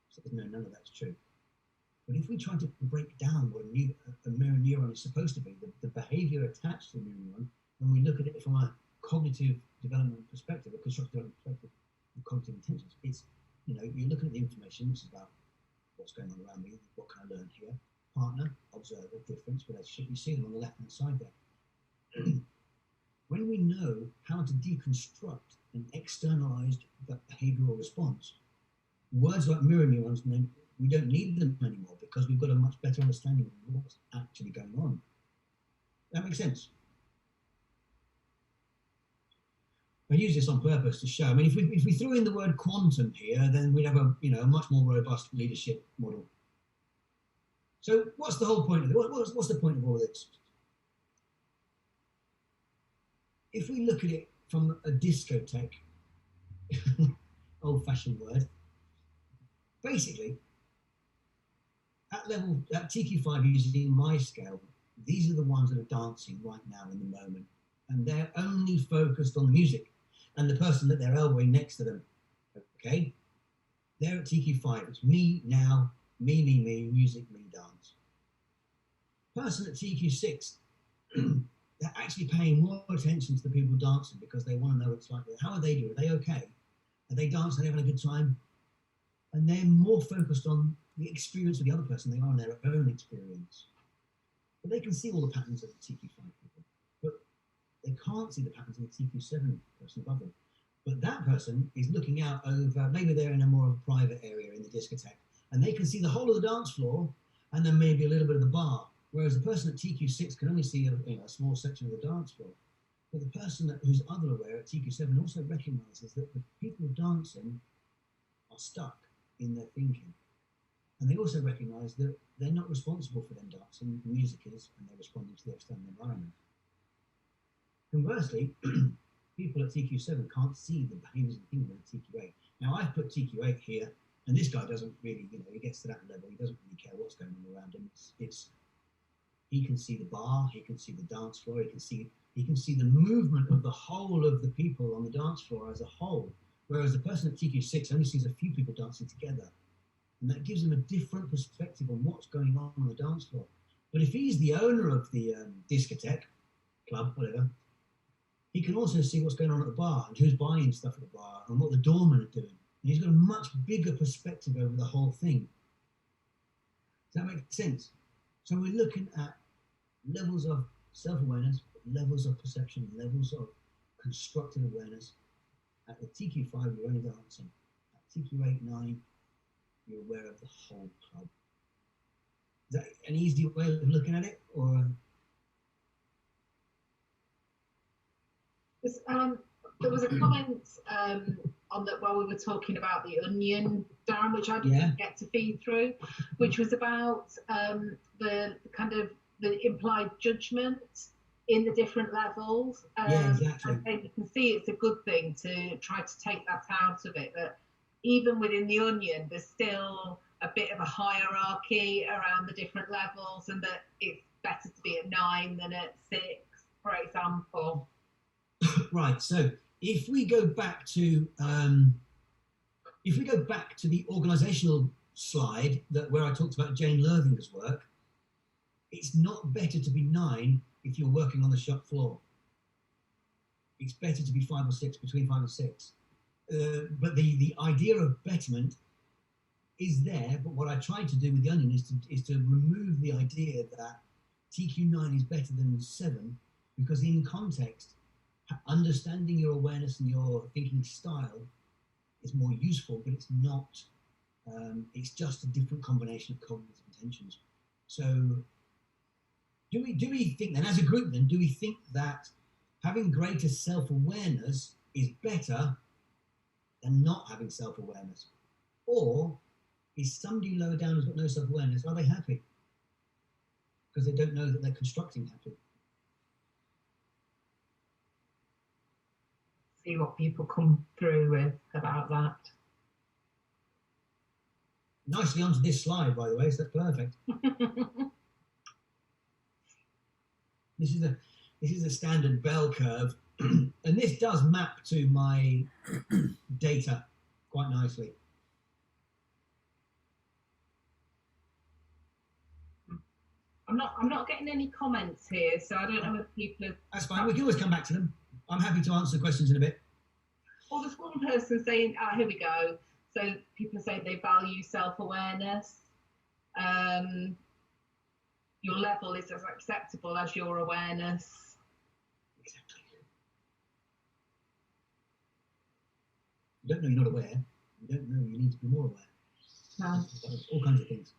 So no, none of that's true. But if we try to break down what a mirror neuron is supposed to be, the behavior attached to the mirror neuron, when we look at it from a cognitive development perspective, a constructive development perspective, and cognitive intentions, it's, you're looking at the information, which is about what's going on around me, what can I learn here, partner, observer, difference, relationship. You see them on the left-hand side there. When we know how to deconstruct an externalized behavioral response, words like mirror neurons, we don't need them anymore because we've got a much better understanding of what's actually going on. That makes sense? I use this on purpose to show. I mean, if we threw in the word quantum here, then we'd have a much more robust leadership model. So, what's the whole point of it? What's the point of all of this? If we look at it from a discotheque, old-fashioned word, basically, at TQ5 using my scale, these are the ones that are dancing right now in the moment, and they're only focused on the music and the person that they're elbowing next to them. Okay, they're at TQ5. It's me now, me, music, me, dance. Person at TQ6, they're actually paying more attention to the people dancing because they want to know what it's like. How are they doing? Are they okay? Are they dancing? Are they having a good time? And they're more focused on the experience of the other person than they are on their own experience. But they can see all the patterns of the TQ5 people, but they can't see the patterns of the TQ7 person above them. But that person is looking out over, maybe they're in a more of a private area in the discotheque, and they can see the whole of the dance floor and then maybe a little bit of the bar. Whereas the person at TQ6 can only see a small section of the dance floor. But the person who's other aware at TQ7 also recognises that the people dancing are stuck in their thinking. And they also recognise that they're not responsible for them dancing, the music is, and they're responding to the external environment. Conversely, people at TQ7 can't see the behaviours and thinking of TQ8. Now, I've put TQ8 here, and this guy doesn't really, he gets to that level, he doesn't really care what's going on around him. It's he can see the bar, he can see the dance floor, he can see the movement of the whole of the people on the dance floor as a whole, whereas the person at TQ6 only sees a few people dancing together. And that gives him a different perspective on what's going on the dance floor. But if he's the owner of the discotheque, club, whatever, he can also see what's going on at the bar and who's buying stuff at the bar and what the doormen are doing. And he's got a much bigger perspective over the whole thing. Does that make sense? So we're looking at levels of self-awareness, levels of perception, levels of constructed awareness. At the TQ5, you're only dancing. At TQ8, 9, you're aware of the whole club. Is that an easy way of looking at it, or? There was a comment on that while we were talking about the onion, Darren, which I didn't get to feed through, which was about the kind of the implied judgment in the different levels. Exactly. And you can see it's a good thing to try to take that out of it, that even within the onion, there's still a bit of a hierarchy around the different levels, and that it's better to be at 9 than at 6, for example. Right. So if we go back to the organisational slide where I talked about Jane Lurvinger's work, it's not better to be 9 if you're working on the shop floor. It's better to be 5 or 6, between 5 and 6. But the idea of betterment is there. But what I tried to do with the onion is to remove the idea that TQ9 is better than 7, because in context, understanding your awareness and your thinking style is more useful, but it's not. It's just a different combination of cognitive intentions. So, do we think then, as a group, then, do we think that having greater self-awareness is better than not having self-awareness, or is somebody lower down who's got no self-awareness, are they happy because they don't know that they're constructing happy? See what people come through with about that. Nicely onto this slide, by the way, so that's perfect. This is a standard bell curve, and this does map to my data quite nicely. I'm not getting any comments here, so I don't know if people have... That's fine. We can always come back to them. I'm happy to answer questions in a bit. Well, there's one person saying, here we go. So people say they value self-awareness. Your level is as acceptable as your awareness. Exactly. You don't know you're not aware. You don't know you need to be more aware. No. All kinds of things.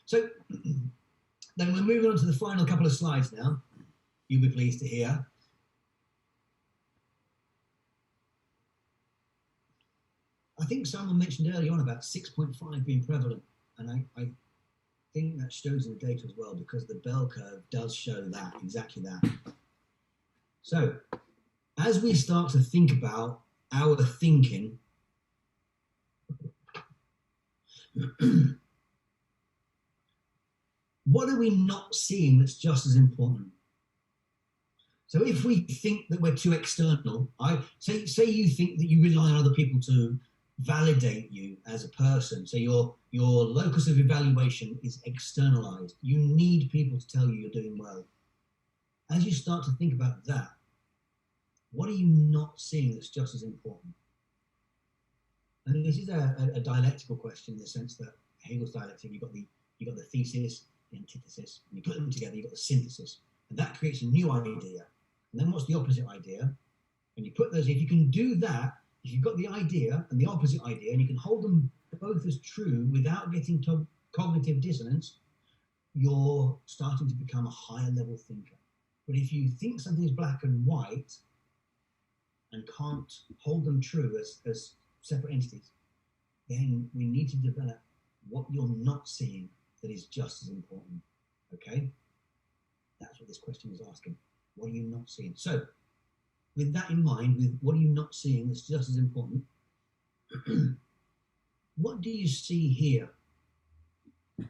So then we're moving on to the final couple of slides now. You'll be pleased to hear. I think someone mentioned earlier on about 6.5 being prevalent, and I think that shows in the data as well, because the bell curve does show that, exactly that. So as we start to think about our thinking, what are we not seeing that's just as important? So if we think that we're too external, say you think that you rely on other people to validate you as a person. So your locus of evaluation is externalized. You need people to tell you you're doing well. As you start to think about that, what are you not seeing that's just as important? And this is a dialectical question in the sense that Hegel's dialectic, you've got the thesis, the antithesis, and you put them together, you've got the synthesis, and that creates a new idea. And then what's the opposite idea? And you put those, if you can do that, if you've got the idea and the opposite idea, and you can hold them both as true without getting to cognitive dissonance, you're starting to become a higher level thinker. But if you think something is black and white and can't hold them true as separate entities, then we need to develop what you're not seeing that is just as important. Okay? That's what this question is asking. What are you not seeing? So, with that in mind, with what are you not seeing that's just as important, what do you see here? I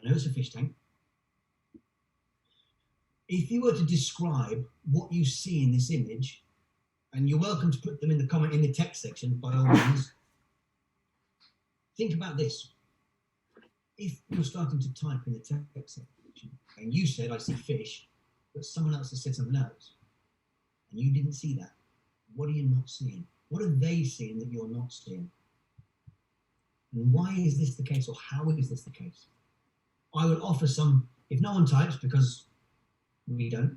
know it's a fish tank. if you were to describe what you see in this image, and you're welcome to put them in the comment in the text section by all means, think about this. If you're starting to type in the text section and you said, I see fish, but someone else has said something else, and you didn't see that, what are you not seeing? What are they seeing that you're not seeing? And why is this the case, or how is this the case? I would offer some, if no one types, because we don't,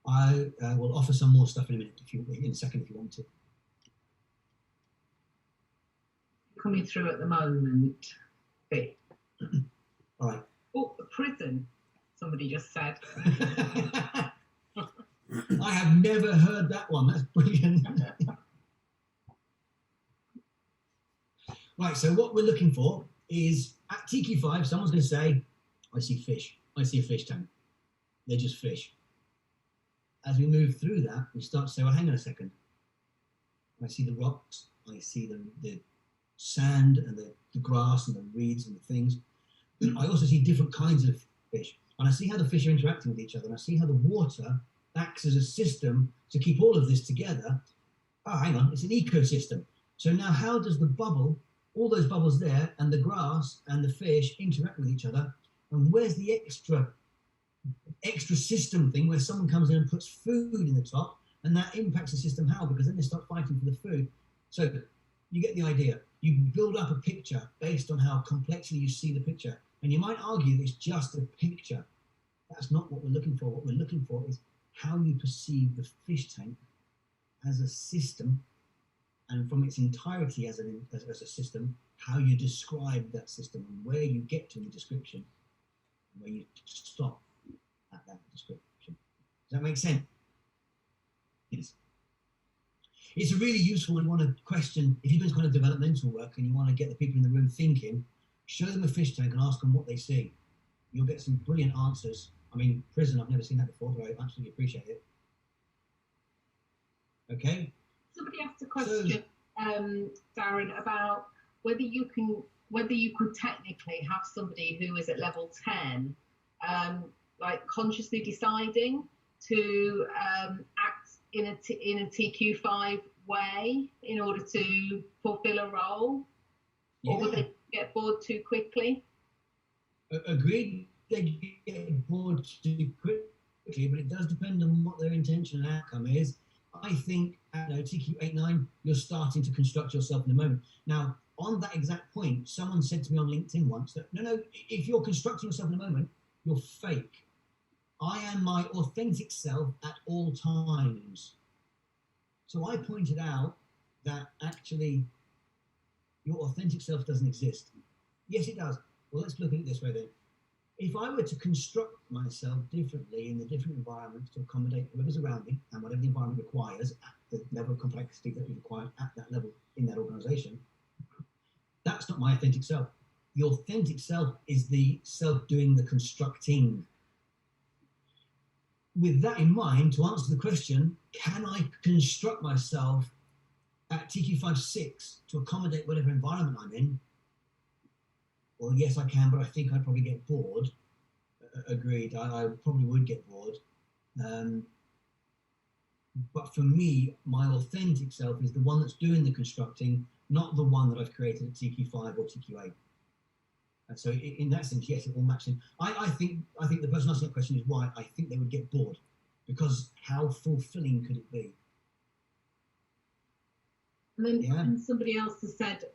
I will offer some more stuff in a minute, in a second, if you want to. Coming through at the moment. All right. Oh, a prison, somebody just said. I have never heard that one. That's brilliant. Right, so what we're looking for is, at TQ5, someone's going to say, I see fish. I see a fish tank. They're just fish. As we move through that, we start to say, well, hang on a second. I see the rocks. I see the sand and the grass and the reeds and the things. I also see different kinds of fish. And I see how the fish are interacting with each other. And I see how the water acts as a system to keep all of this together. Oh, hang on, it's an ecosystem. So now how does the bubble, all those bubbles there, and the grass and the fish interact with each other? And where's the extra system thing where someone comes in and puts food in the top, and that impacts the system how? Because then they start fighting for the food. So you get the idea. You build up a picture based on how complexly you see the picture. And you might argue that it's just a picture. That's not what we're looking for. What we're looking for is how you perceive the fish tank as a system, and from its entirety as a system, how you describe that system and where you get to in the description, and where you stop at that description. Does that make sense? Yes. It's a really useful when you want to question, if you're doing kind of developmental work and you want to get the people in the room thinking, show them a fish tank and ask them what they see. You'll get some brilliant answers. I mean, prison, I've never seen that before, but I absolutely appreciate it. Okay? Somebody asked a question, Darren, about whether you could technically have somebody who is at level 10, like consciously deciding to act in a TQ5 way in order to fulfill a role, or would they get bored too quickly? Agreed, they get bored too quickly, but it does depend on what their intention and outcome is. I think at TQ89, you're starting to construct yourself in the moment. Now, on that exact point, someone said to me on LinkedIn once that, no, if you're constructing yourself in the moment, you're fake. I am my authentic self at all times. So I pointed out that actually your authentic self doesn't exist. Yes, it does. Well, let's look at it this way then. If I were to construct myself differently in the different environments to accommodate whoever's around me and whatever the environment requires at the level of complexity that is required at that level in that organization, that's not my authentic self. The authentic self is the self doing the constructing. With that in mind, to answer the question, can I construct myself at TQ5-6 to accommodate whatever environment I'm in? Well, yes, I can, but I think I'd probably get bored. Agreed, I probably would get bored. But for me, my authentic self is the one that's doing the constructing, not the one that I've created at TQ5 or TQ8. And so in that sense, yes, it will match in. I think the person asking that question is right. I think they would get bored, because how fulfilling could it be? And then somebody else has said,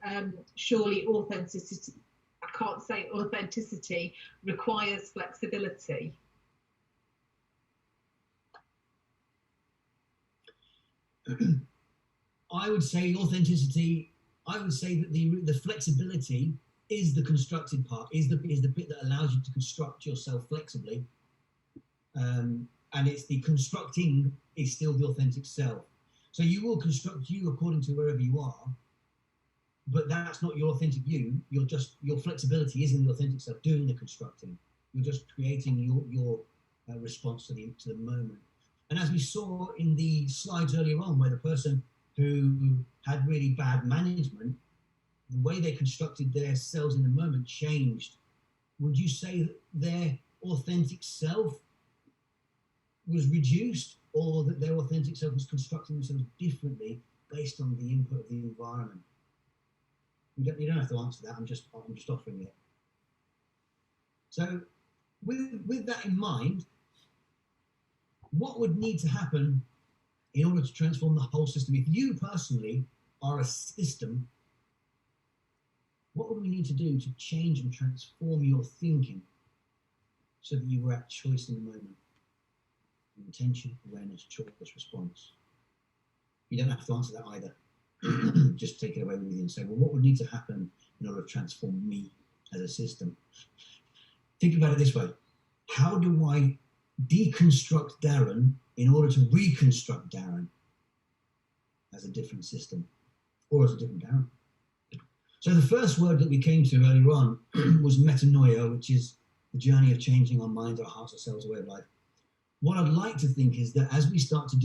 surely authenticity, I can't say authenticity, requires flexibility. I would say authenticity, I would say that the flexibility is the constructed part, is the bit that allows you to construct yourself flexibly. And it's the constructing is still the authentic self. So you will construct you according to wherever you are, but that's not your authentic you. Your flexibility is in the authentic self doing the constructing. You're just creating your response to the moment. And as we saw in the slides earlier on, where the person who had really bad management, the way they constructed their selves in the moment changed. Would you say that their authentic self was reduced, or that their authentic self was constructing themselves differently based on the input of the environment. You don't have to answer that. I'm just offering it. So, with that in mind, what would need to happen in order to transform the whole system? If you personally are a system, what would we need to do to change and transform your thinking so that you were at choice in the moment? Intention, awareness, choice, response. You don't have to answer that either. Just take it away with you and say, well, what would need to happen in order to transform me as a system? Think about it this way. How do I deconstruct Darren in order to reconstruct Darren as a different system or as a different Darren? So the first word that we came to earlier on was metanoia, which is the journey of changing our minds, our hearts, ourselves, our way of life. What I'd like to think is that as we start to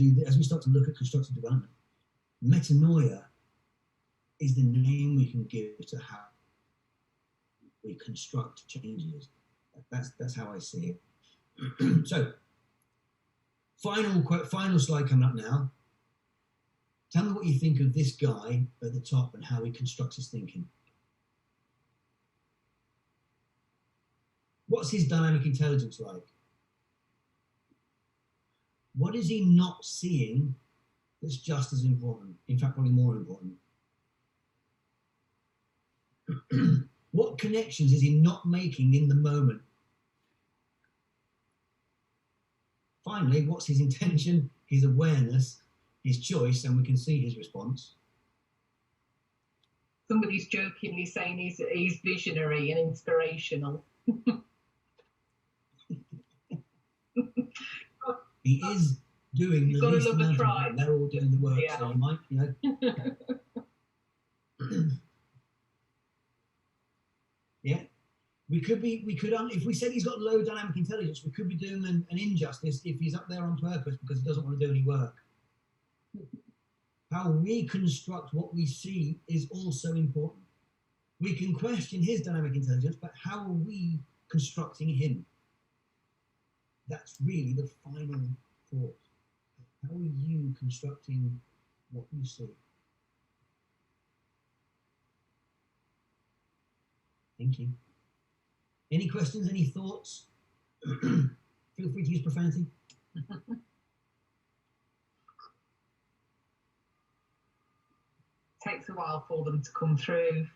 look at constructive development, metanoia is the name we can give to how we construct changes. That's how I see it. So, final slide coming up now. Tell me what you think of this guy at the top and how he constructs his thinking. What's his dynamic intelligence like? What is he not seeing that's just as important? In fact, probably more important. What connections is he not making in the moment? Finally, what's his intention, his awareness, his choice, and we can see his response. Somebody's jokingly saying he's visionary and inspirational. He is doing the least amount of work. They're all doing the work, yeah. So you might, yeah. We could, if we said he's got low dynamic intelligence, we could be doing an injustice if he's up there on purpose because he doesn't want to do any work. How we construct what we see is also important. We can question his dynamic intelligence, but how are we constructing him? That's really the final thought. How are you constructing what you see? Thank you. Any questions, any thoughts? Feel free to use profanity. Takes a while for them to come through.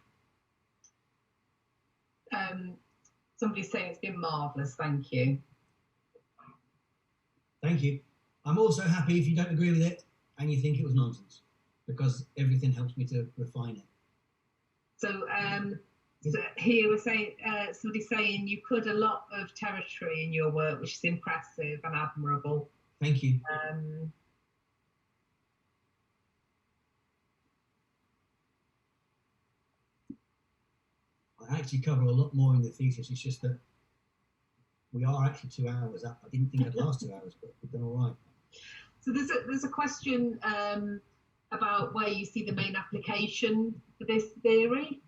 Somebody's saying it's been marvellous, thank you. Thank you. I'm also happy if you don't agree with it and you think it was nonsense, because everything helps me to refine it. So, so here we're saying, somebody's saying you covered a lot of territory in your work, which is impressive and admirable. Thank you. I actually cover a lot more in the thesis. It's just that we are actually 2 hours up. I didn't think I'd last 2 hours, but we've done all right. So there's a question about where you see the main application for this theory.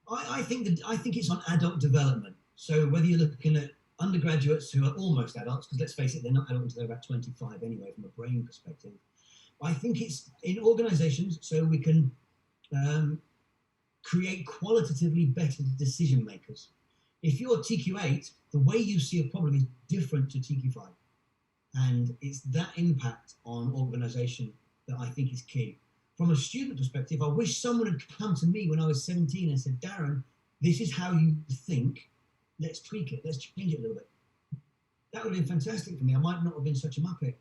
I think it's on adult development. So whether you're looking at undergraduates who are almost adults, because let's face it, they're not adult until they're about 25 anyway, from a brain perspective. I think it's in organisations so we can create qualitatively better decision makers. If you're TQ8, the way you see a problem is different to TQ5. And it's that impact on organisation that I think is key. From a student perspective, I wish someone had come to me when I was 17 and said, Darren, this is how you think, let's tweak it, let's change it a little bit. That would have been fantastic for me. I might not have been such a muppet.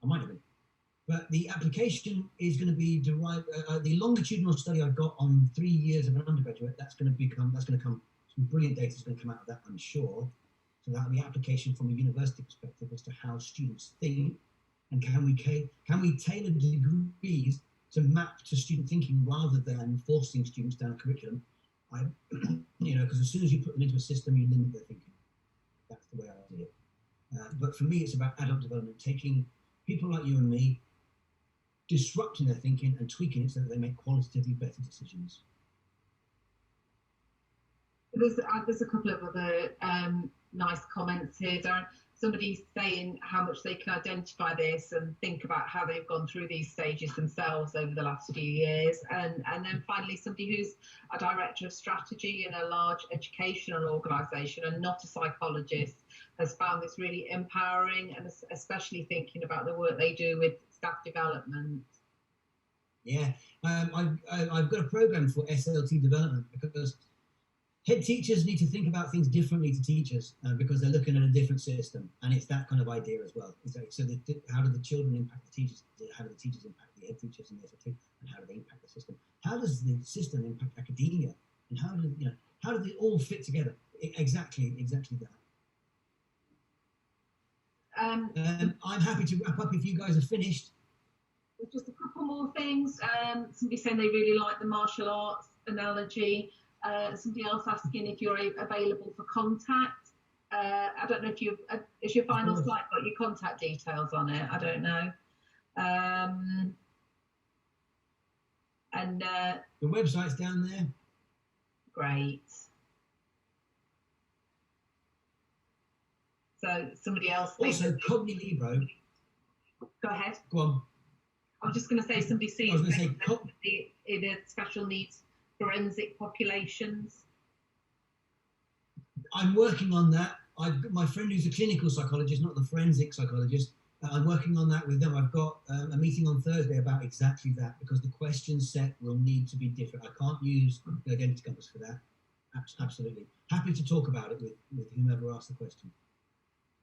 I might have been. But the application is going to be derived, the longitudinal study I've got on 3 years of an undergraduate, that's going to come, some brilliant data is going to come out of that, I'm sure. So that'll be application from a university perspective as to how students think, and can we tailor degrees to map to student thinking rather than forcing students down a curriculum. Because as soon as you put them into a system, you limit their thinking. That's the way I see it. But for me, it's about adult development, taking people like you and me, disrupting their thinking and tweaking it so that they make qualitatively better decisions. There's a couple of other nice comments here, Darren. somebody's saying how much they can identify this and think about how they've gone through these stages themselves over the last few years. And then finally, somebody who's a director of strategy in a large educational organisation and not a psychologist has found this really empowering, and especially thinking about the work they do with staff development. Yeah, I've got a program for SLT development, because head teachers need to think about things differently to teachers, because they're looking at a different system, and it's that kind of idea as well. So how do the children impact the teachers? How do the teachers impact the head teachers in the SLT? And how do they impact the system? How does the system impact academia? And how do they all fit together? Exactly that. I'm happy to wrap up if you guys are finished. Just a couple more things. Somebody saying they really like the martial arts analogy. Somebody else asking if you're available for contact. I don't know if is your final slide got your contact details on it? I don't know. And the website's down there. Great. So somebody else. Also, Cogni Libro. Go ahead. Go on. I was just going to say somebody sees in special needs forensic populations. I'm working on that. I've got my friend who's a clinical psychologist, not the forensic psychologist. I'm working on that with them. I've got a meeting on Thursday about exactly that, because the question set will need to be different. I can't use the identity compass for that. Absolutely. Happy to talk about it with whomever asked the question.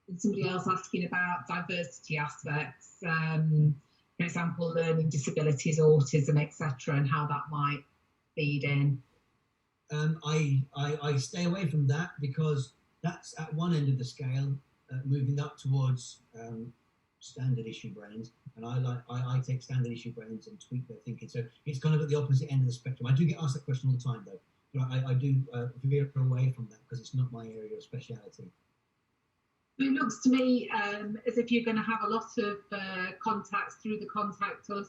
And somebody else asking about diversity aspects, for example, learning disabilities, autism, etc., and how that might feed in. I stay away from that, because that's at one end of the scale, moving up towards standard issue brains, and I take standard issue brains and tweak their thinking. So it's kind of at the opposite end of the spectrum. I do get asked that question all the time, though, but I do veer away from that, because it's not my area of speciality. It looks to me as if you're going to have a lot of contacts through the Contact Us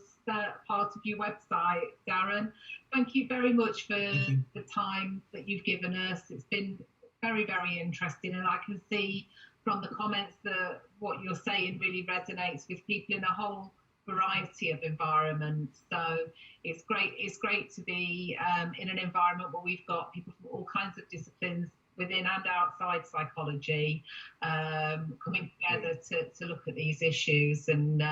part of your website, Darren. Thank you very much for the time that you've given us. It's been very, very interesting, and I can see from the comments that what you're saying really resonates with people in a whole variety of environments. So it's great to be in an environment where we've got people from all kinds of disciplines within and outside psychology coming together to look at these issues. And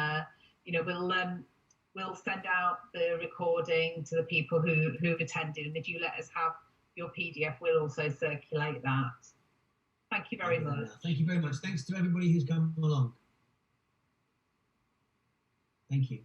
we'll send out the recording to the people who've attended, and if you let us have your PDF, we'll also circulate that. Thank you very much. Thank you very much. Thanks to everybody who's come along. Thank you.